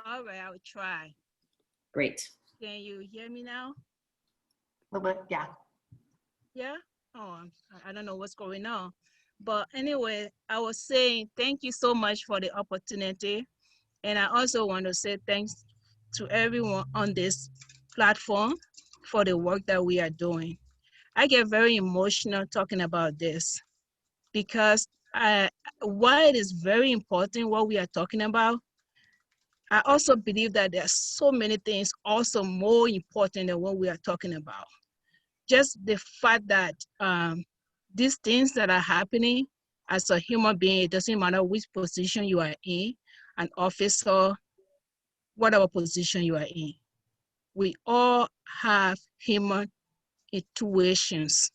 All right, I will try. Great. Can you hear me now? A little bit, yeah. Yeah? Oh, I don't know what's going on. But anyway, I was saying thank you so much for the opportunity. And I also want to say thanks to everyone on this platform for the work that we are doing. I get very emotional talking about this, because while it is very important what we are talking about, I also believe that there are so many things also more important than what we are talking about. Just the fact that these things that are happening as a human being, it doesn't matter which position you are in, an officer, whatever position you are in. We all have human intuitions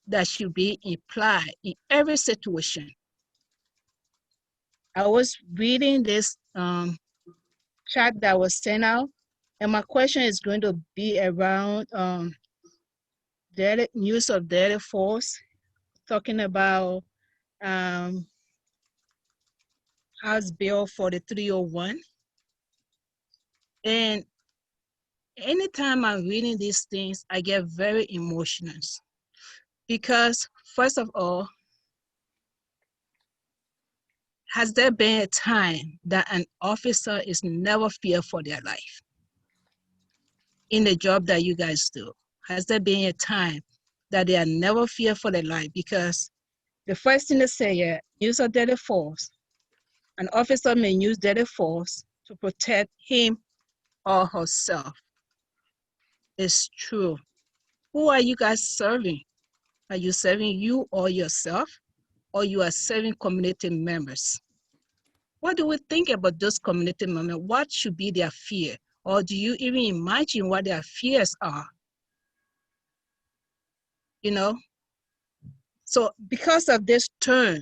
that should be applied in every situation. I was reading this chat that was sent out, and my question is going to be around use of deadly force, talking about House Bill 4301. And anytime I'm reading these things, I get very emotional because first of all, has there been a time that an officer is never feared for their life in the job that you guys do? Has there been a time that they are never feared for their life? Because the first thing they say, yeah, use of deadly force. An officer may use deadly force to protect him or herself. It's true. Who are you guys serving? Are you serving you or yourself, or you are serving community members? What do we think about those community members? What should be their fear? Or do you even imagine what their fears are? You know? So because of this term,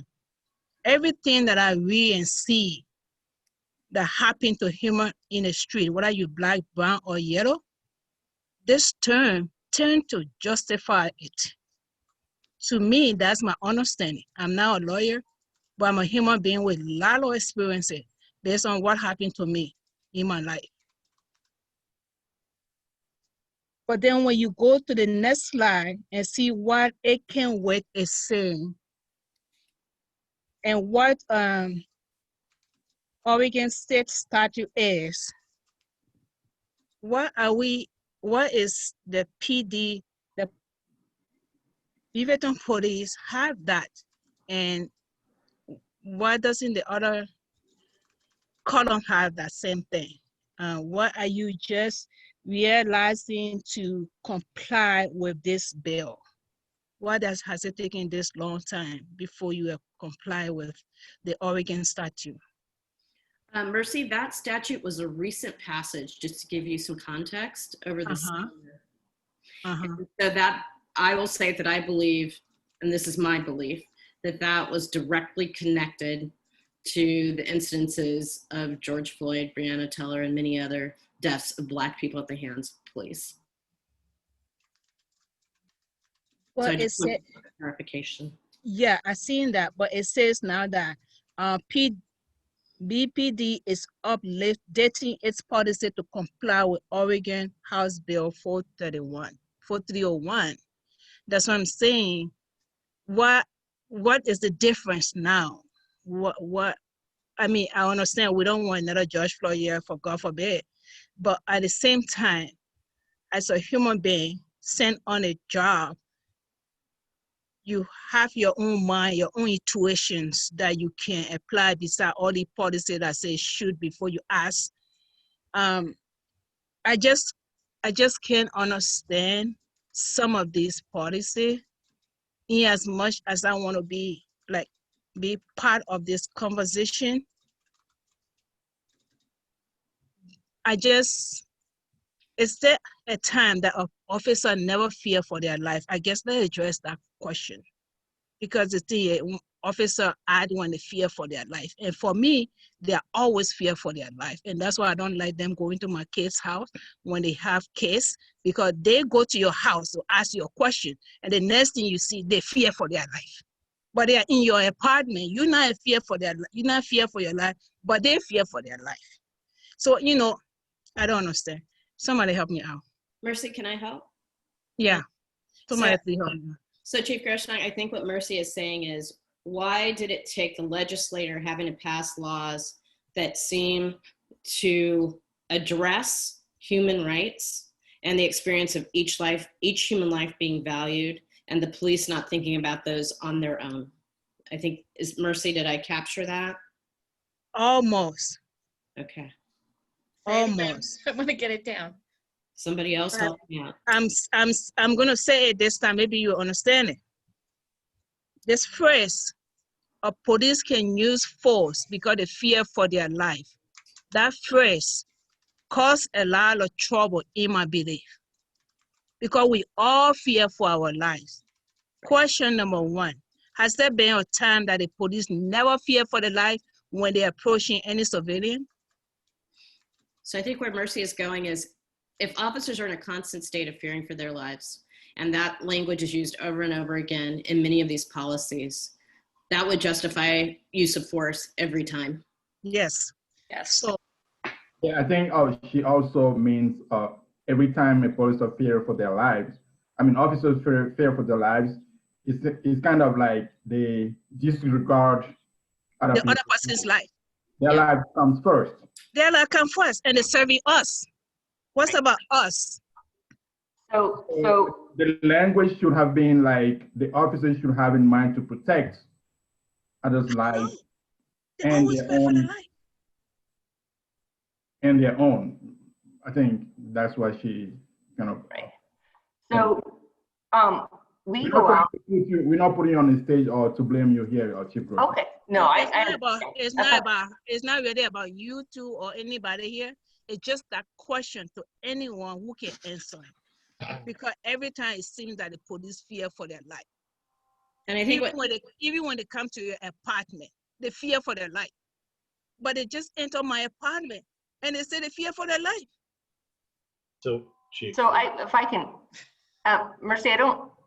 everything that I read and see that happen to human in the street, whether you black, brown, or yellow, this term tend to justify it. To me, that's my understanding. I'm not a lawyer, but I'm a human being with a lot of experiences based on what happened to me in my life. But then when you go to the next slide and see what it can work is saying, and what Oregon State statute is, what is the PD, the Beaverton police have that, and why doesn't the other column have that same thing? What are you just realizing to comply with this bill? Why has it taken this long time before you have complied with the Oregon statute? Mercy, that statute was a recent passage, just to give you some context over the summer. So that, I will say that I believe, and this is my belief, that that was directly connected to the incidences of George Floyd, Breonna Taylor, and many other deaths of Black people at the hands of police. Well, So I it just want said, clarification. yeah, I seen that, but it says now that BPD is updating its policy to comply with Oregon House Bill 4301. That's what I'm saying. What is the difference now? I mean, I understand we don't want another George Floyd here, for God forbid, but at the same time, as a human being sent on a job, you have your own mind, your own intuitions that you can apply beside all the policy that says should before you ask. I just can't understand some of these policy in as much as I want to be part of this conversation. Is there a time that an officer never fear for their life? I guess let's address that question, because the officer add when they fear for their life. And for me, they are always fear for their life. And that's why I don't like them going to my kids' house when they have case, because they go to your house to ask you a question. And the next thing you see, they fear for their life. But they are in your apartment. You're not fear for your life, but they fear for their life. So, you know, I don't understand. Somebody help me out. Mercy, can I help? Yeah. Somebody please help me. So Chief Grasmick, I think what Mercy is saying is, why did it take the legislator having to pass laws that seem to address human rights and the experience of each human life being valued, and the police not thinking about those on their own? I think, is Mercy, did I capture that? Almost. Okay. Almost. I want to get it down. Somebody else help me out. I'm gonna say it this time, maybe you understand it. This phrase, a police can use force because they fear for their life. That phrase caused a lot of trouble in my belief, because we all fear for our lives. Question number one, has there been a time that the police never fear for their life when they're approaching any civilian? So I think where Mercy is going is, if officers are in a constant state of fearing for their lives, and that language is used over and over again in many of these policies, that would justify use of force every time. Yes. Yes. So, yeah, I think she also means every time a police officer fear for their lives, I mean, officers fear for their lives, it's kind of like they disregard other The people. other person's life. Their life comes first. Their life comes first, and they're serving us. What's about us? So the language should have been like the officers should have in mind to protect others' lives and their own. And their own. I think that's why she kind of. Right. So, we we're go out. We're not putting you on the stage or to blame you here, or Chief Gross. Okay. No, it's not really about you two or anybody here. It's just that question to anyone who can answer it. Because every time it seems that the police fear for their life. And I think even when they come to your apartment, they fear for their life. But they just enter my apartment and they say they fear for their life. So, Chief. So if I can, Mercy,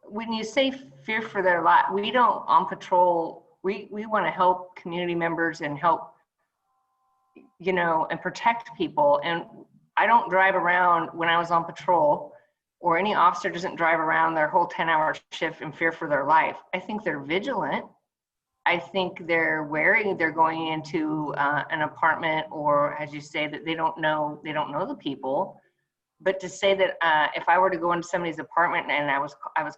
when you say fear for their life, we don't on patrol, we want to help community members and help, and protect people. And I don't drive around when I was on patrol, or any officer doesn't drive around their whole 10-hour shift in fear for their life. I think they're vigilant. I think they're wary. They're going into an apartment, or as you say, that they don't know the people. But to say that if I were to go into somebody's apartment and I was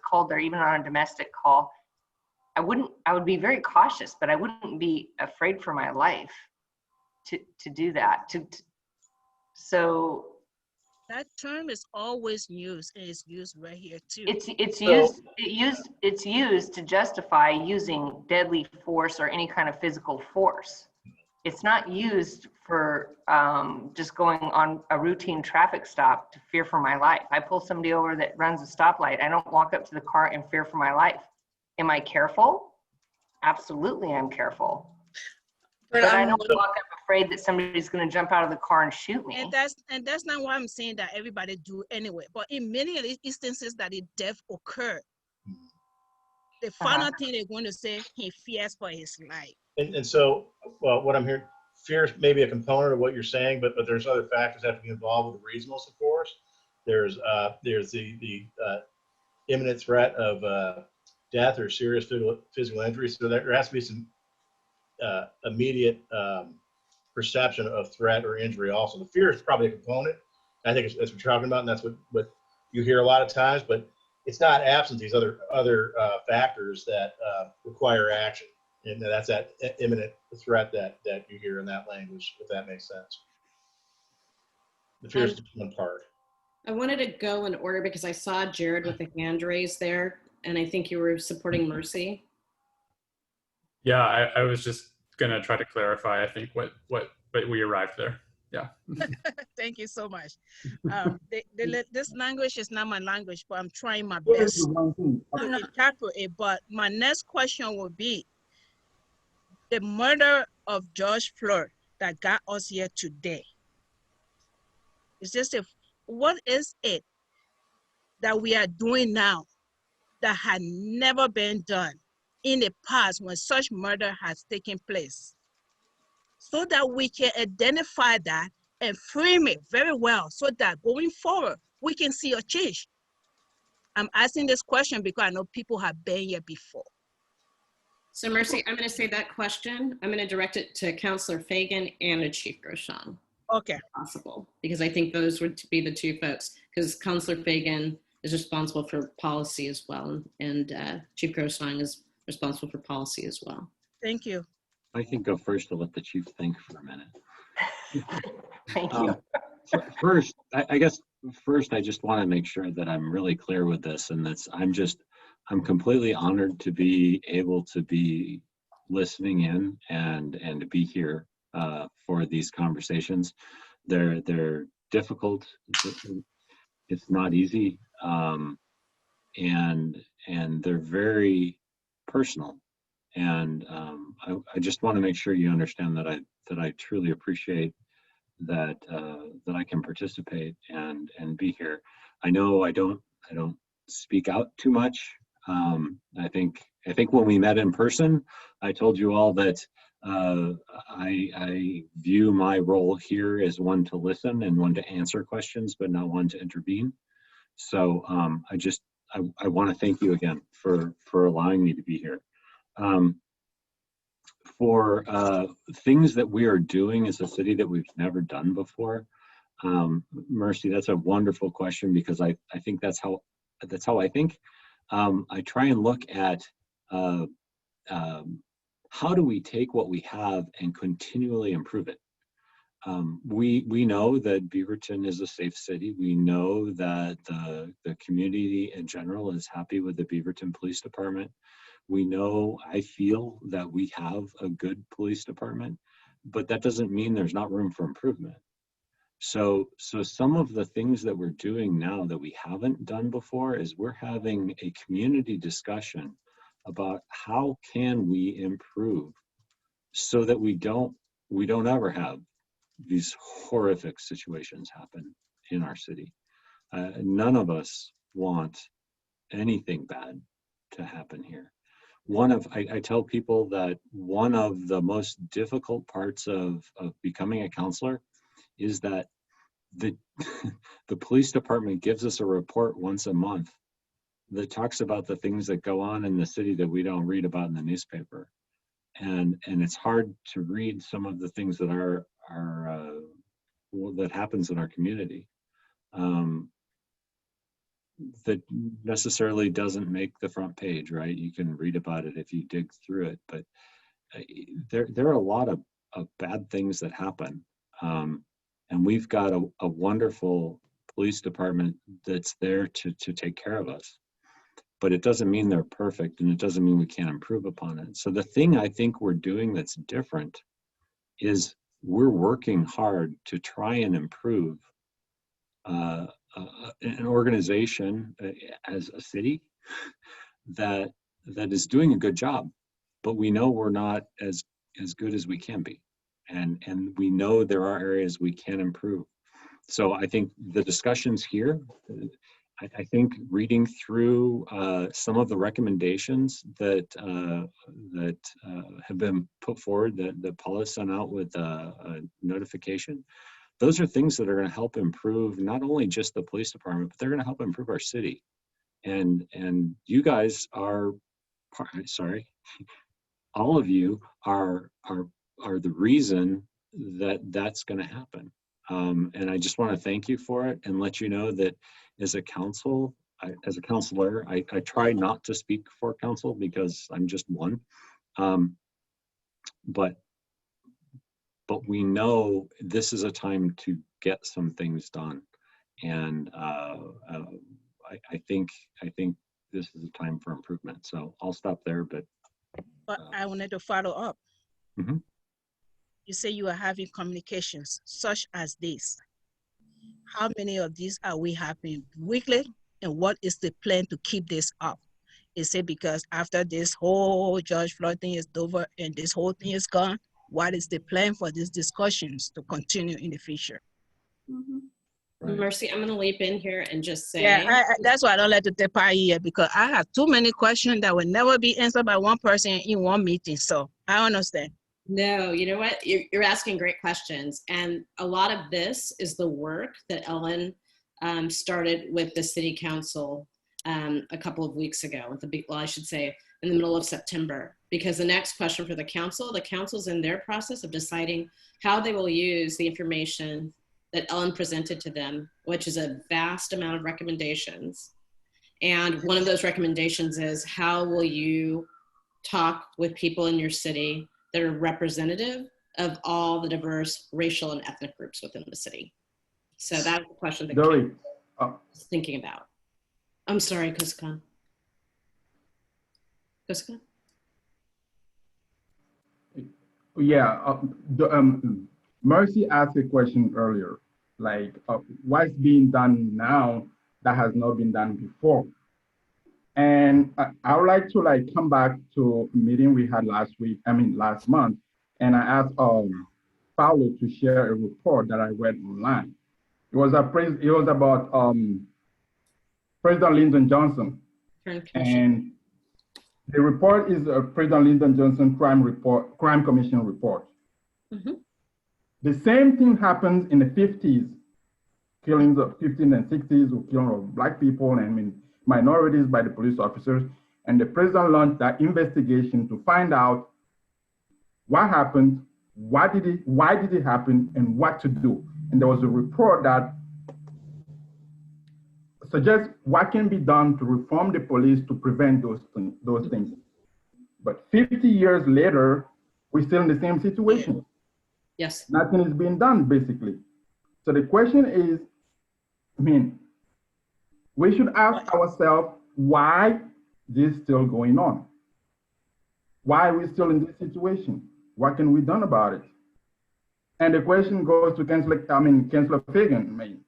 called there, even on a domestic call, I would be very cautious, but I wouldn't be afraid for my life to do that. So that term is always used, and it's used right here too. It's used to justify using deadly force or any kind of physical force. It's not used for just going on a routine traffic stop to fear for my life. I pull somebody over that runs a stoplight. I don't walk up to the car and fear for my life. Am I careful? Absolutely, I'm careful. But I don't walk up afraid that somebody's going to jump out of the car and shoot me. And that's not why I'm saying that everybody do anyway. But in many of the instances that the death occurred, the final thing they're going to say, he fears for his life. And so, well, what I'm hearing, fear is maybe a component of what you're saying, but there's other factors that have to be involved with the reasonableness of force. There's the imminent threat of death or serious physical injury. So there has to be some immediate perception of threat or injury also. The fear is probably a component. I think that's what you're talking about, and that's what you hear a lot of times, but it's not absent these other factors that require action. And that's that imminent threat that you hear in that language, if that makes sense. The fear is one part. I wanted to go in order because I saw Jared with a hand raised there, and I think you were supporting Mercy. Yeah, I was just gonna try to clarify, I think, what we arrived there. Yeah. Thank you so much. This language is not my language, but I'm trying my best to interpret it. But my next question will be, the murder of George Floyd that got us here today. It's just what is it that we are doing now that had never been done in the past when such murder has taken place, so that we can identify that and frame it very well so that going forward, we can see a change. I'm asking this question because I know people have been here before. So Mercy, I'm going to say that question. I'm going to direct it to Councilor Fagin and to Chief Groshong. Okay. If possible, because I think those would be the two folks, because Councilor Fagin is responsible for policy as well, and Chief Groshong is responsible for policy as well. Thank you. I can go first to let the chief think for a minute. Thank you. First, I guess I just want to make sure that I'm really clear with this, and that's I'm completely honored to be able to be listening in and to be here for these conversations. They're difficult. It's not easy, and they're very personal. And I just want to make sure you understand that I truly appreciate that I can participate and be here. I know I don't speak out too much. I think I think when we met in person, I told you all that I view my role here as one to listen and one to answer questions, but not one to intervene. So I want to thank you again for allowing me to be here. For things that we are doing as a city that we've never done before, Mercy, that's a wonderful question, because I think that's how I think. I try and look at how do we take what we have and continually improve it. We know that Beaverton is a safe city. We know that the community in general is happy with the Beaverton Police Department. We know, I feel that we have a good police department, but that doesn't mean there's not room for improvement. So some of the things that we're doing now that we haven't done before is we're having a community discussion about how can we improve so that we don't ever have these horrific situations happen in our city. None of us want anything bad to happen here. I tell people that one of the most difficult parts of becoming a counselor is that the police department gives us a report once a month that talks about the things that go on in the city that we don't read about in the newspaper. And it's hard to read some of the things that that happens in our community. That necessarily doesn't make the front page, right? You can read about it if you dig through it, but there are a lot of bad things that happen. And we've got a wonderful police department that's there to take care of us. But it doesn't mean they're perfect, and it doesn't mean we can't improve upon it. So the thing I think we're doing that's different is we're working hard to try and improve an organization as a city that is doing a good job, but we know we're not as good as we can be, and we know there are areas we can improve. So I think the discussions here, I think reading through some of the recommendations that have been put forward, that Paula sent out with a notification, those are things that are going to help improve not only just the police department, but they're going to help improve our city. And you guys are, sorry, all of you are the reason that that's going to happen. And I just want to thank you for it and let you know that as a counselor, I try not to speak for council because I'm just one. But we know this is a time to get some things done, and I think this is a time for improvement. So I'll stop there. But I wanted to follow up. Mm-hmm. You say you are having communications such as this. How many of these are we having weekly, and what is the plan to keep this up? Is it because after this whole George Floyd thing is over and this whole thing is gone, what is the plan for these discussions to continue in the future? Mm-hmm. Right. Mercy, I'm going to leap in here and just say. Yeah, that's why I don't like to take part here, because I have too many questions that will never be answered by one person in one meeting. So I understand. No, you know what? You're asking great questions. And a lot of this is the work that Ellen started with the city council a couple of weeks ago, well, I should say in the middle of September, because the next question for the council's in their process of deciding how they will use the information that Ellen presented to them, which is a vast amount of recommendations. And one of those recommendations is, how will you talk with people in your city that are representative of all the diverse racial and ethnic groups within the city? So that's the question that Dori is thinking about. I'm sorry, Kusakan. Kusakan? Yeah, Mercy asked a question earlier, like what's being done now that has not been done before. And I would like to come back to a meeting we had last month, and I asked Paolo to share a report that I read online. It was about President Lyndon Johnson, and The report is President Lyndon Johnson Crime Commission report. Mhm. The same thing happens in the 50s, killings of 15 and 60s, who killing of Black people and minorities by the police officers. And the president launched that investigation to find out what happened, why did it happen, and what to do. And there was a report that suggests what can be done to reform the police to prevent those things. But 50 years later, we're still in the same situation. Yes. Nothing is being done, basically. So the question is, we should ask ourselves why this is still going on. Why are we still in this situation? What can we do about it? And the question goes to Councilor Fagin.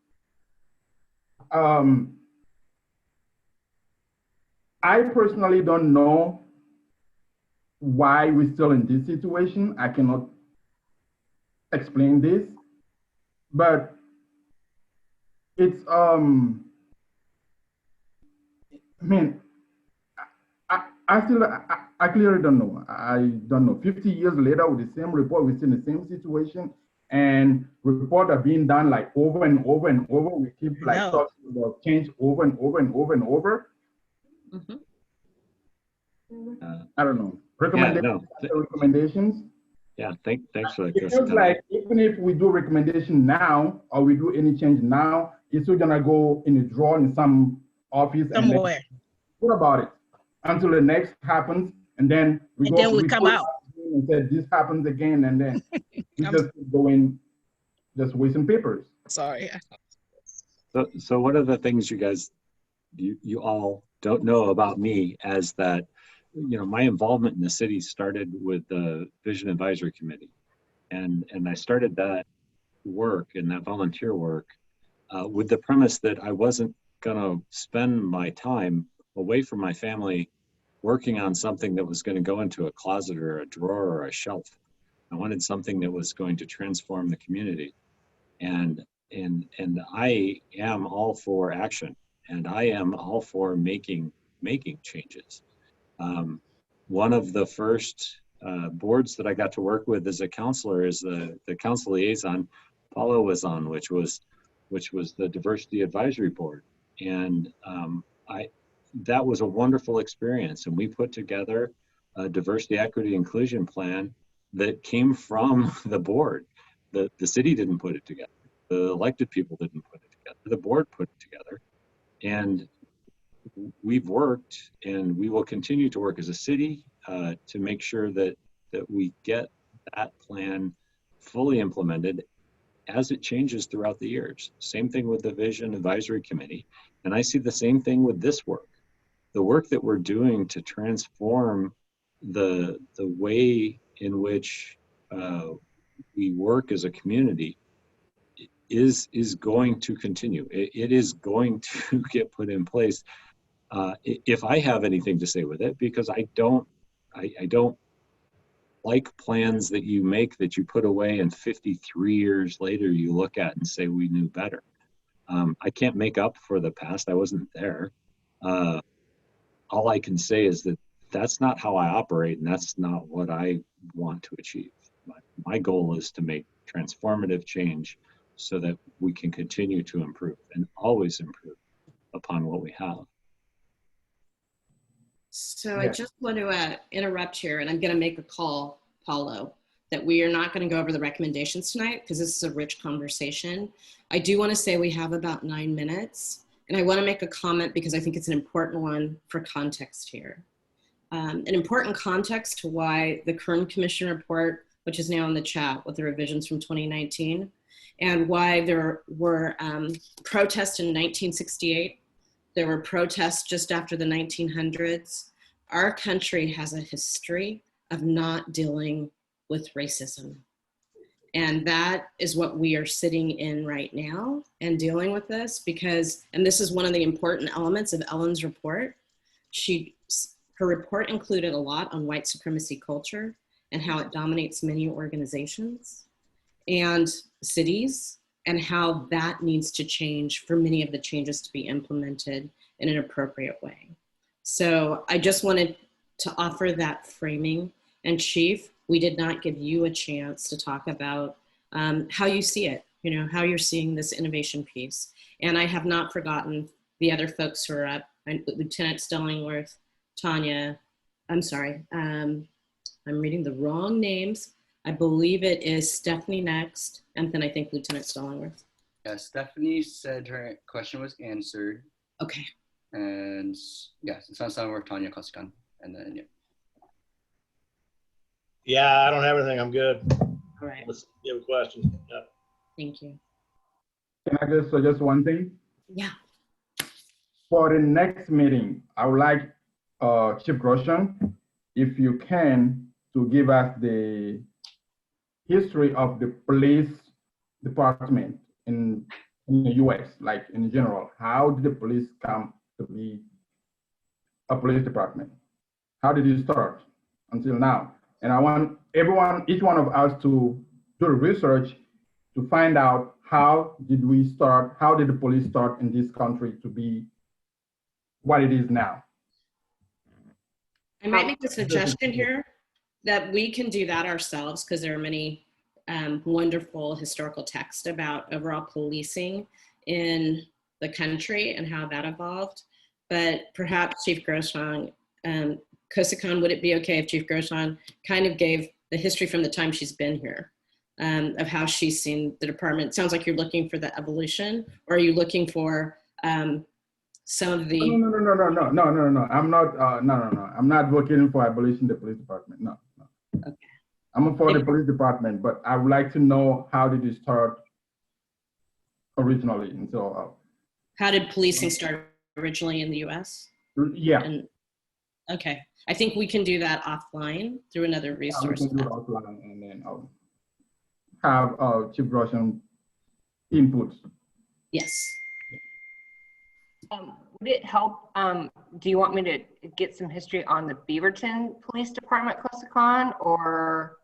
I personally don't know why we're still in this situation. I cannot explain this, but it's I clearly don't know. I don't know. 50 years later, with the same report, we're still in the same situation, and reports are being done like over and over and over. We keep like talking about change over and over and over and over. Mhm. I don't know. Recommendations. Yeah, thanks for that. It feels like even if we do recommendation now or we do any change now, it's still gonna go in a drawer in some office somewhere. What about it until the next happens, and then we And go. then we come out and say this happens again, and then we just keep going, just wasting papers. Sorry. So one of the things you guys, you all don't know about me as that, my involvement in the city started with the Vision Advisory Committee. And I started that work and that volunteer work with the premise that I wasn't gonna spend my time away from my family working on something that was gonna go into a closet or a drawer or a shelf. I wanted something that was going to transform the community. And I am all for action, and I am all for making changes. One of the first boards that I got to work with as a counselor is the council liaison Paolo was on, which was the Diversity Advisory Board. And that was a wonderful experience. And we put together a diversity, equity, inclusion plan that came from the board. The city didn't put it together. The elected people didn't put it together. The board put it together. And we've worked, and we will continue to work as a city to make sure that we get that plan fully implemented as it changes throughout the years. Same thing with the Vision Advisory Committee. And I see the same thing with this work. The work that we're doing to transform the way in which we work as a community is going to continue. It is going to get put in place. If I have anything to say with it, because I don't like plans that you make that you put away and 53 years later you look at and say we knew better. I can't make up for the past. I wasn't there. All I can say is that that's not how I operate, and that's not what I want to achieve. My goal is to make transformative change so that we can continue to improve and always improve upon what we have. So I just want to interrupt here, and I'm going to make a call, Paolo, that we are not going to go over the recommendations tonight because this is a rich conversation. I do want to say we have about 9 minutes, and I want to make a comment because I think it's an important one for context here. An important context to why the Kern Commission report, which is now in the chat with the revisions from 2019, and why there were protests in 1968. There were protests just after the 1900s. Our country has a history of not dealing with racism. And that is what we are sitting in right now and dealing with this because, and this is one of the important elements of Ellen's report. Her report included a lot on white supremacy culture and how it dominates many organizations and cities, and how that needs to change for many of the changes to be implemented in an appropriate way. So I just wanted to offer that framing. And Chief, we did not give you a chance to talk about how you see it, how you're seeing this innovation piece. And I have not forgotten the other folks who are up, Lieutenant Stellingwerf, Tanya, I'm sorry, I'm reading the wrong names. I believe it is Stephanie next, and then I think Lieutenant Stellingwerf. Yeah, Stephanie said her question was answered. Okay. And yeah, Stellingwerf, Tanya, Kosikan, and then yeah. Yeah, I don't have anything. I'm good. All right. Let's give a question. Yeah. Thank you. Can I just suggest one thing? Yeah. For the next meeting, I would like Chief Grosjean, if you can, to give us the history of the police department in the US, like in general. How did the police come to be a police department? How did it start until now? And I want everyone, each one of us to do research to find out how did we start, how did the police start in this country to be what it is now. I might make a suggestion here that we can do that ourselves because there are many wonderful historical texts about overall policing in the country and how that evolved. But perhaps Chief Grosjean, Kosikan, would it be okay if Chief Grosjean kind of gave the history from the time she's been here of how she's seen the department? It sounds like you're looking for the evolution, or are you looking for some of the... No. I'm not, I'm not working for abolishing the police department, no. Okay. I'm for the police department, but I would like to know how did it start originally. And so, how did policing start originally in the US? Yeah. Okay, I think we can do that offline through another resource. We can do it offline and then have Chief Grosjean inputs. Yes. Would it help? Do you want me to get some history on the Beaverton Police Department, Kosikan, or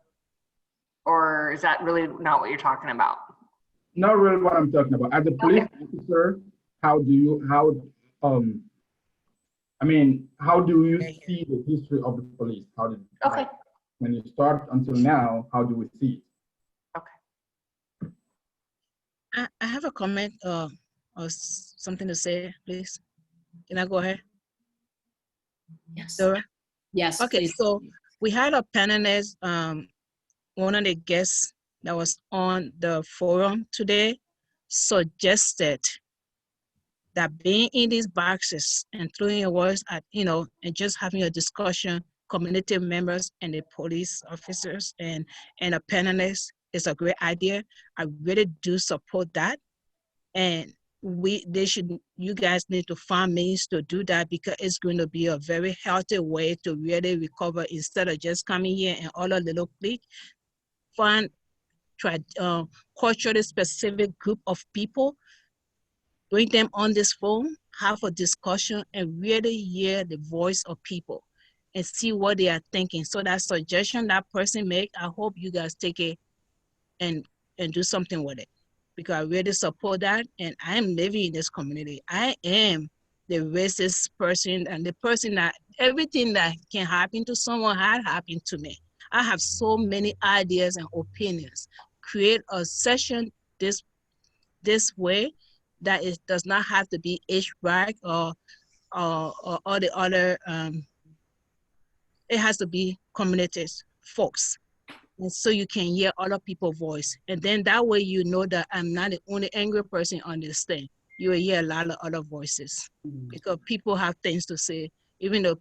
is that really not what you're talking about? Not really what I'm talking about. As a police officer, how do you see the history of the police? How did when you start until now, how do we see it? Okay. I have a comment or something to say, please. Can I go ahead? Yes. Dora? Yes. Okay, please. so we had a panelist, one of the guests that was on the forum today suggested that being in these boxes and throwing your words at, and just having a discussion, community members and the police officers and a panelist is a great idea. I really do support that. And you guys need to find means to do that because it's going to be a very healthy way to really recover instead of just coming here and all a little clique. Find culturally specific group of people, bring them on this phone, have a discussion and really hear the voice of people and see what they are thinking. So that suggestion that person make, I hope you guys take it and do something with it. Because I really support that, and I am living in this community. I am the racist person and the person that everything that can happen to someone had happened to me. I have so many ideas and opinions. Create a session this way that it does not have to be HVAC or all the other. It has to be communities, folks. And so you can hear other people's voice. And then that way you know that I'm not the only angry person on this thing. You will hear a lot of other voices because people have things to say, even though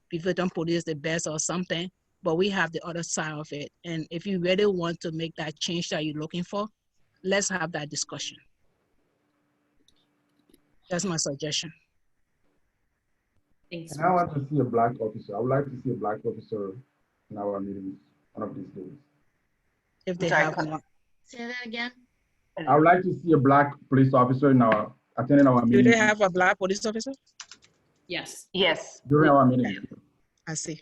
people don't police the best or something, but we have the other side of it. And if you really want to make that change that you're looking for, let's have that discussion. That's my suggestion. Thanks. And I want to see a black officer. I would like to see a black officer in our meetings one of these days. If they have one. Say that again. I would like to see a black police officer in attending our meeting. Do they have a black police officer? Yes. Yes. During our meeting. I see.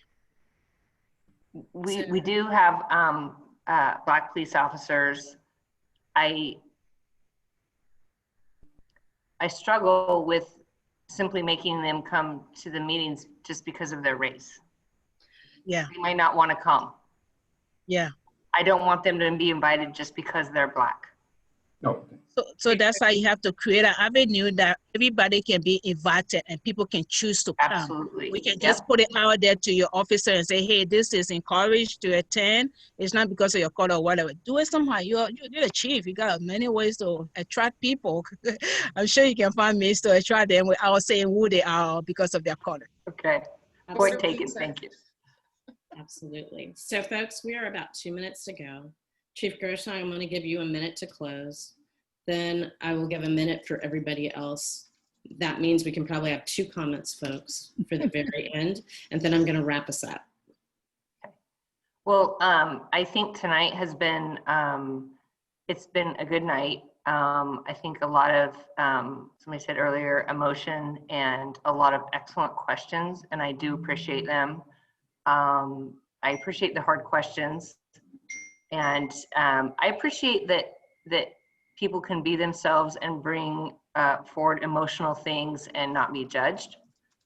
We do have black police officers. I struggle with simply making them come to the meetings just because of their race. Yeah. They might not want to come. Yeah. I don't want them to be invited just because they're Black. No. So that's why you have to create an avenue that everybody can be invited and people can choose to come. Absolutely. We can just put it out there to your officer and say, hey, this is encouraged to attend. It's not because of your color or whatever. Do it somehow. You're the chief. You got many ways to attract people. I'm sure you can find ways to attract them without saying who they are because of their color. Okay. Point taken. Thank you. Absolutely. So folks, we are about 2 minutes to go. Chief Gershon, I'm going to give you a minute to close. Then I will give a minute for everybody else. That means we can probably have 2 comments, folks, for the very end. And then I'm going to wrap us up. Well, I think tonight has been, it's been a good night. I think a lot of, somebody said earlier, emotion and a lot of excellent questions, and I do appreciate them. I appreciate the hard questions, and I appreciate that people can be themselves and bring forward emotional things and not be judged.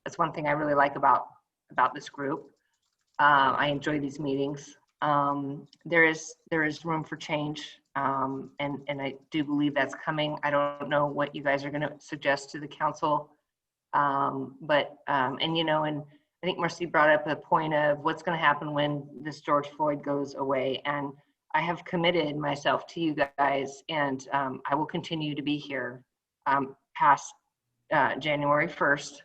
That's one thing I really like about this group. I enjoy these meetings. There is room for change, and I do believe that's coming. I don't know what you guys are going to suggest to the council, but you know, and I think Mercy brought up the point of what's going to happen when this George Floyd goes away, and I have committed myself to you guys, and I will continue to be here past January 1st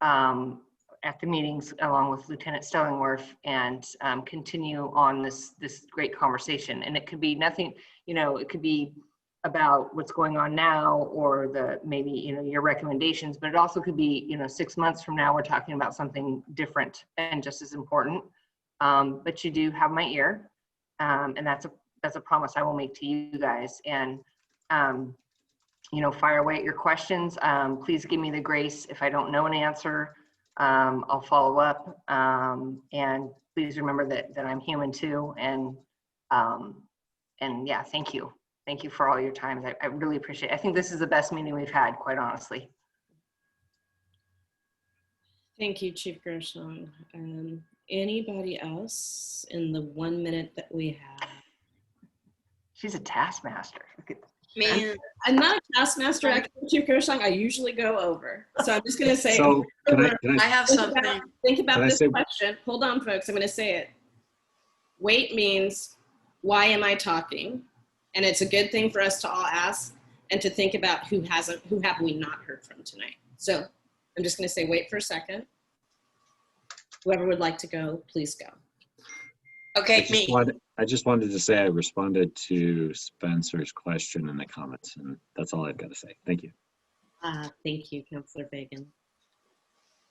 at the meetings along with Lieutenant Stellingwerf, and continue on this great conversation. And it could be nothing, you know, it could be about what's going on now, or maybe, you know, your recommendations, but it also could be, you know, 6 months from now, we're talking about something different and just as important. But you do have my ear. And that's a promise I will make to you guys. And, you know, fire away at your questions. Please give me the grace if I don't know an answer. I'll follow up. And please remember that I'm human too. And yeah, thank you. Thank you for all your time. I really appreciate it. I think this is the best meeting we've had, quite honestly. Thank you, Chief Gershon. Anybody else in the 1 minute that we have? She's a taskmaster. I'm not a taskmaster, actually, Chief Gershon. I usually go over. So I'm just going to say, So I have something. Think about Can I this say- question. Hold on, folks. I'm going to say it. Wait means, why am I talking? And it's a good thing for us to all ask and to think about who have we not heard from tonight. So I'm just going to say, wait for a second. Whoever would like to go, please go. Okay, I just wanted to say I responded to Spencer's question in the comments, and that's all I've got to say. Thank you. Thank you, Councilor Fagin.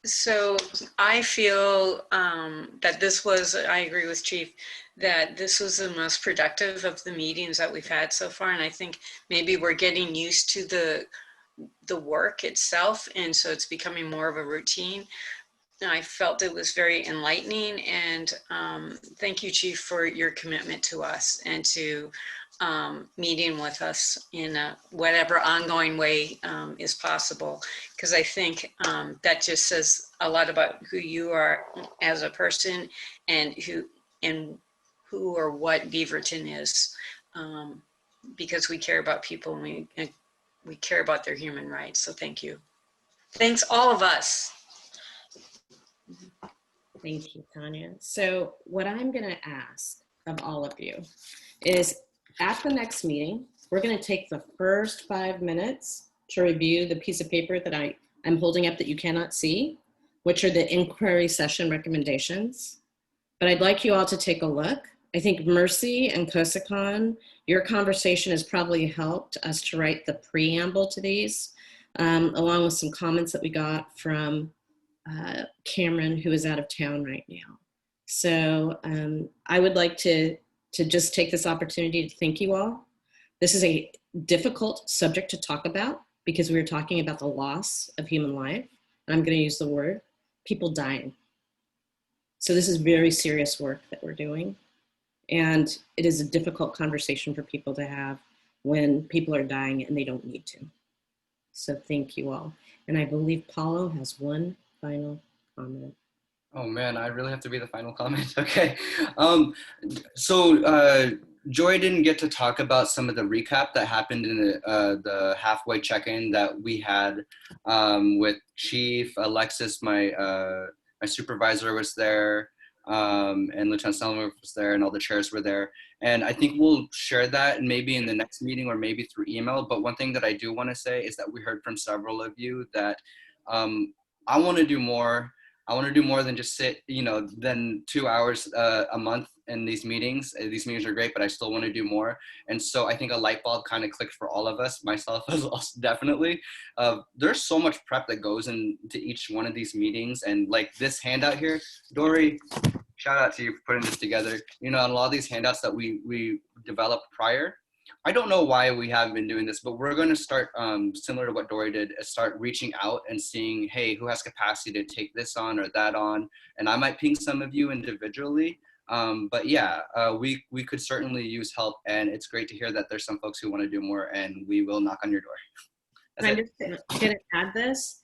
So I feel that this was, I agree with Chief, that this was the most productive of the meetings that we've had so far. And I think maybe we're getting used to the work itself. And so it's becoming more of a routine. And I felt it was very enlightening. And thank you, Chief, for your commitment to us and to meeting with us in whatever ongoing way is possible, because I think that just says a lot about who you are as a person and who or what Beaverton is, because we care about people and we care about their human rights. So thank you. Thanks, all of us. Thank you, Tanya. So what I'm going to ask of all of you is, at the next meeting, we're going to take the first 5 minutes to review the piece of paper that I'm holding up that you cannot see, which are the inquiry session recommendations. But I'd like you all to take a look. I think Mercy and Kosakon, your conversation has probably helped us to write the preamble to these, along with some comments that we got from Cameron, who is out of town right now. So I would like to just take this opportunity to thank you all. This is a difficult subject to talk about because we were talking about the loss of human life. And I'm going to use the word, people dying. So this is very serious work that we're doing. And it is a difficult conversation for people to have when people are dying and they don't need to. So thank you all. And I believe Paolo has one final comment. Oh man, I really have to be the final comment. Okay. Joy didn't get to talk about some of the recap that happened in the halfway check-in that we had with Chief Alexis, my supervisor was there, and Lieutenant Stellingwerf was there, and all the chairs were there. And I think we'll share that maybe in the next meeting or maybe through email. But one thing that I do want to say is that we heard from several of you that I want to do more. I want to do more than just sit, than 2 hours a month in these meetings. These meetings are great, but I still want to do more. And so I think a light bulb kind of clicked for all of us, myself as well, definitely. There's so much prep that goes into each one of these meetings. And like this handout here, Dori, shout out to you for putting this together. And a lot of these handouts that we developed prior, I don't know why we haven't been doing this, but we're going to start, similar to what Dori did, start reaching out and seeing, hey, who has capacity to take this on or that on? And I might ping some of you individually. But yeah, we could certainly use help. And it's great to hear that there's some folks who want to do more, and we will knock on your door. I'm just going to add this,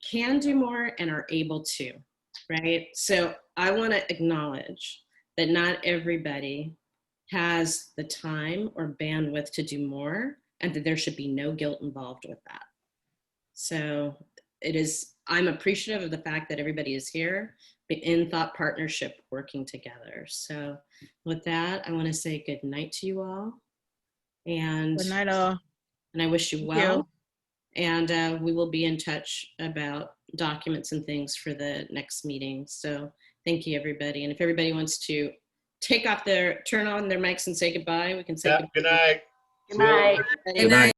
can do more and are able to, right? So I want to acknowledge that not everybody has the time or bandwidth to do more, and that there should be no guilt involved with that. So I'm appreciative of the fact that everybody is here in thought partnership working together. So with that, I want to say good night to you all. And good night all. And I wish you well. And we will be in touch about documents and things for the next meeting. So thank you, everybody. And if everybody wants to turn on their mics and say goodbye, we can say goodbye. Good night. Good night. Good night.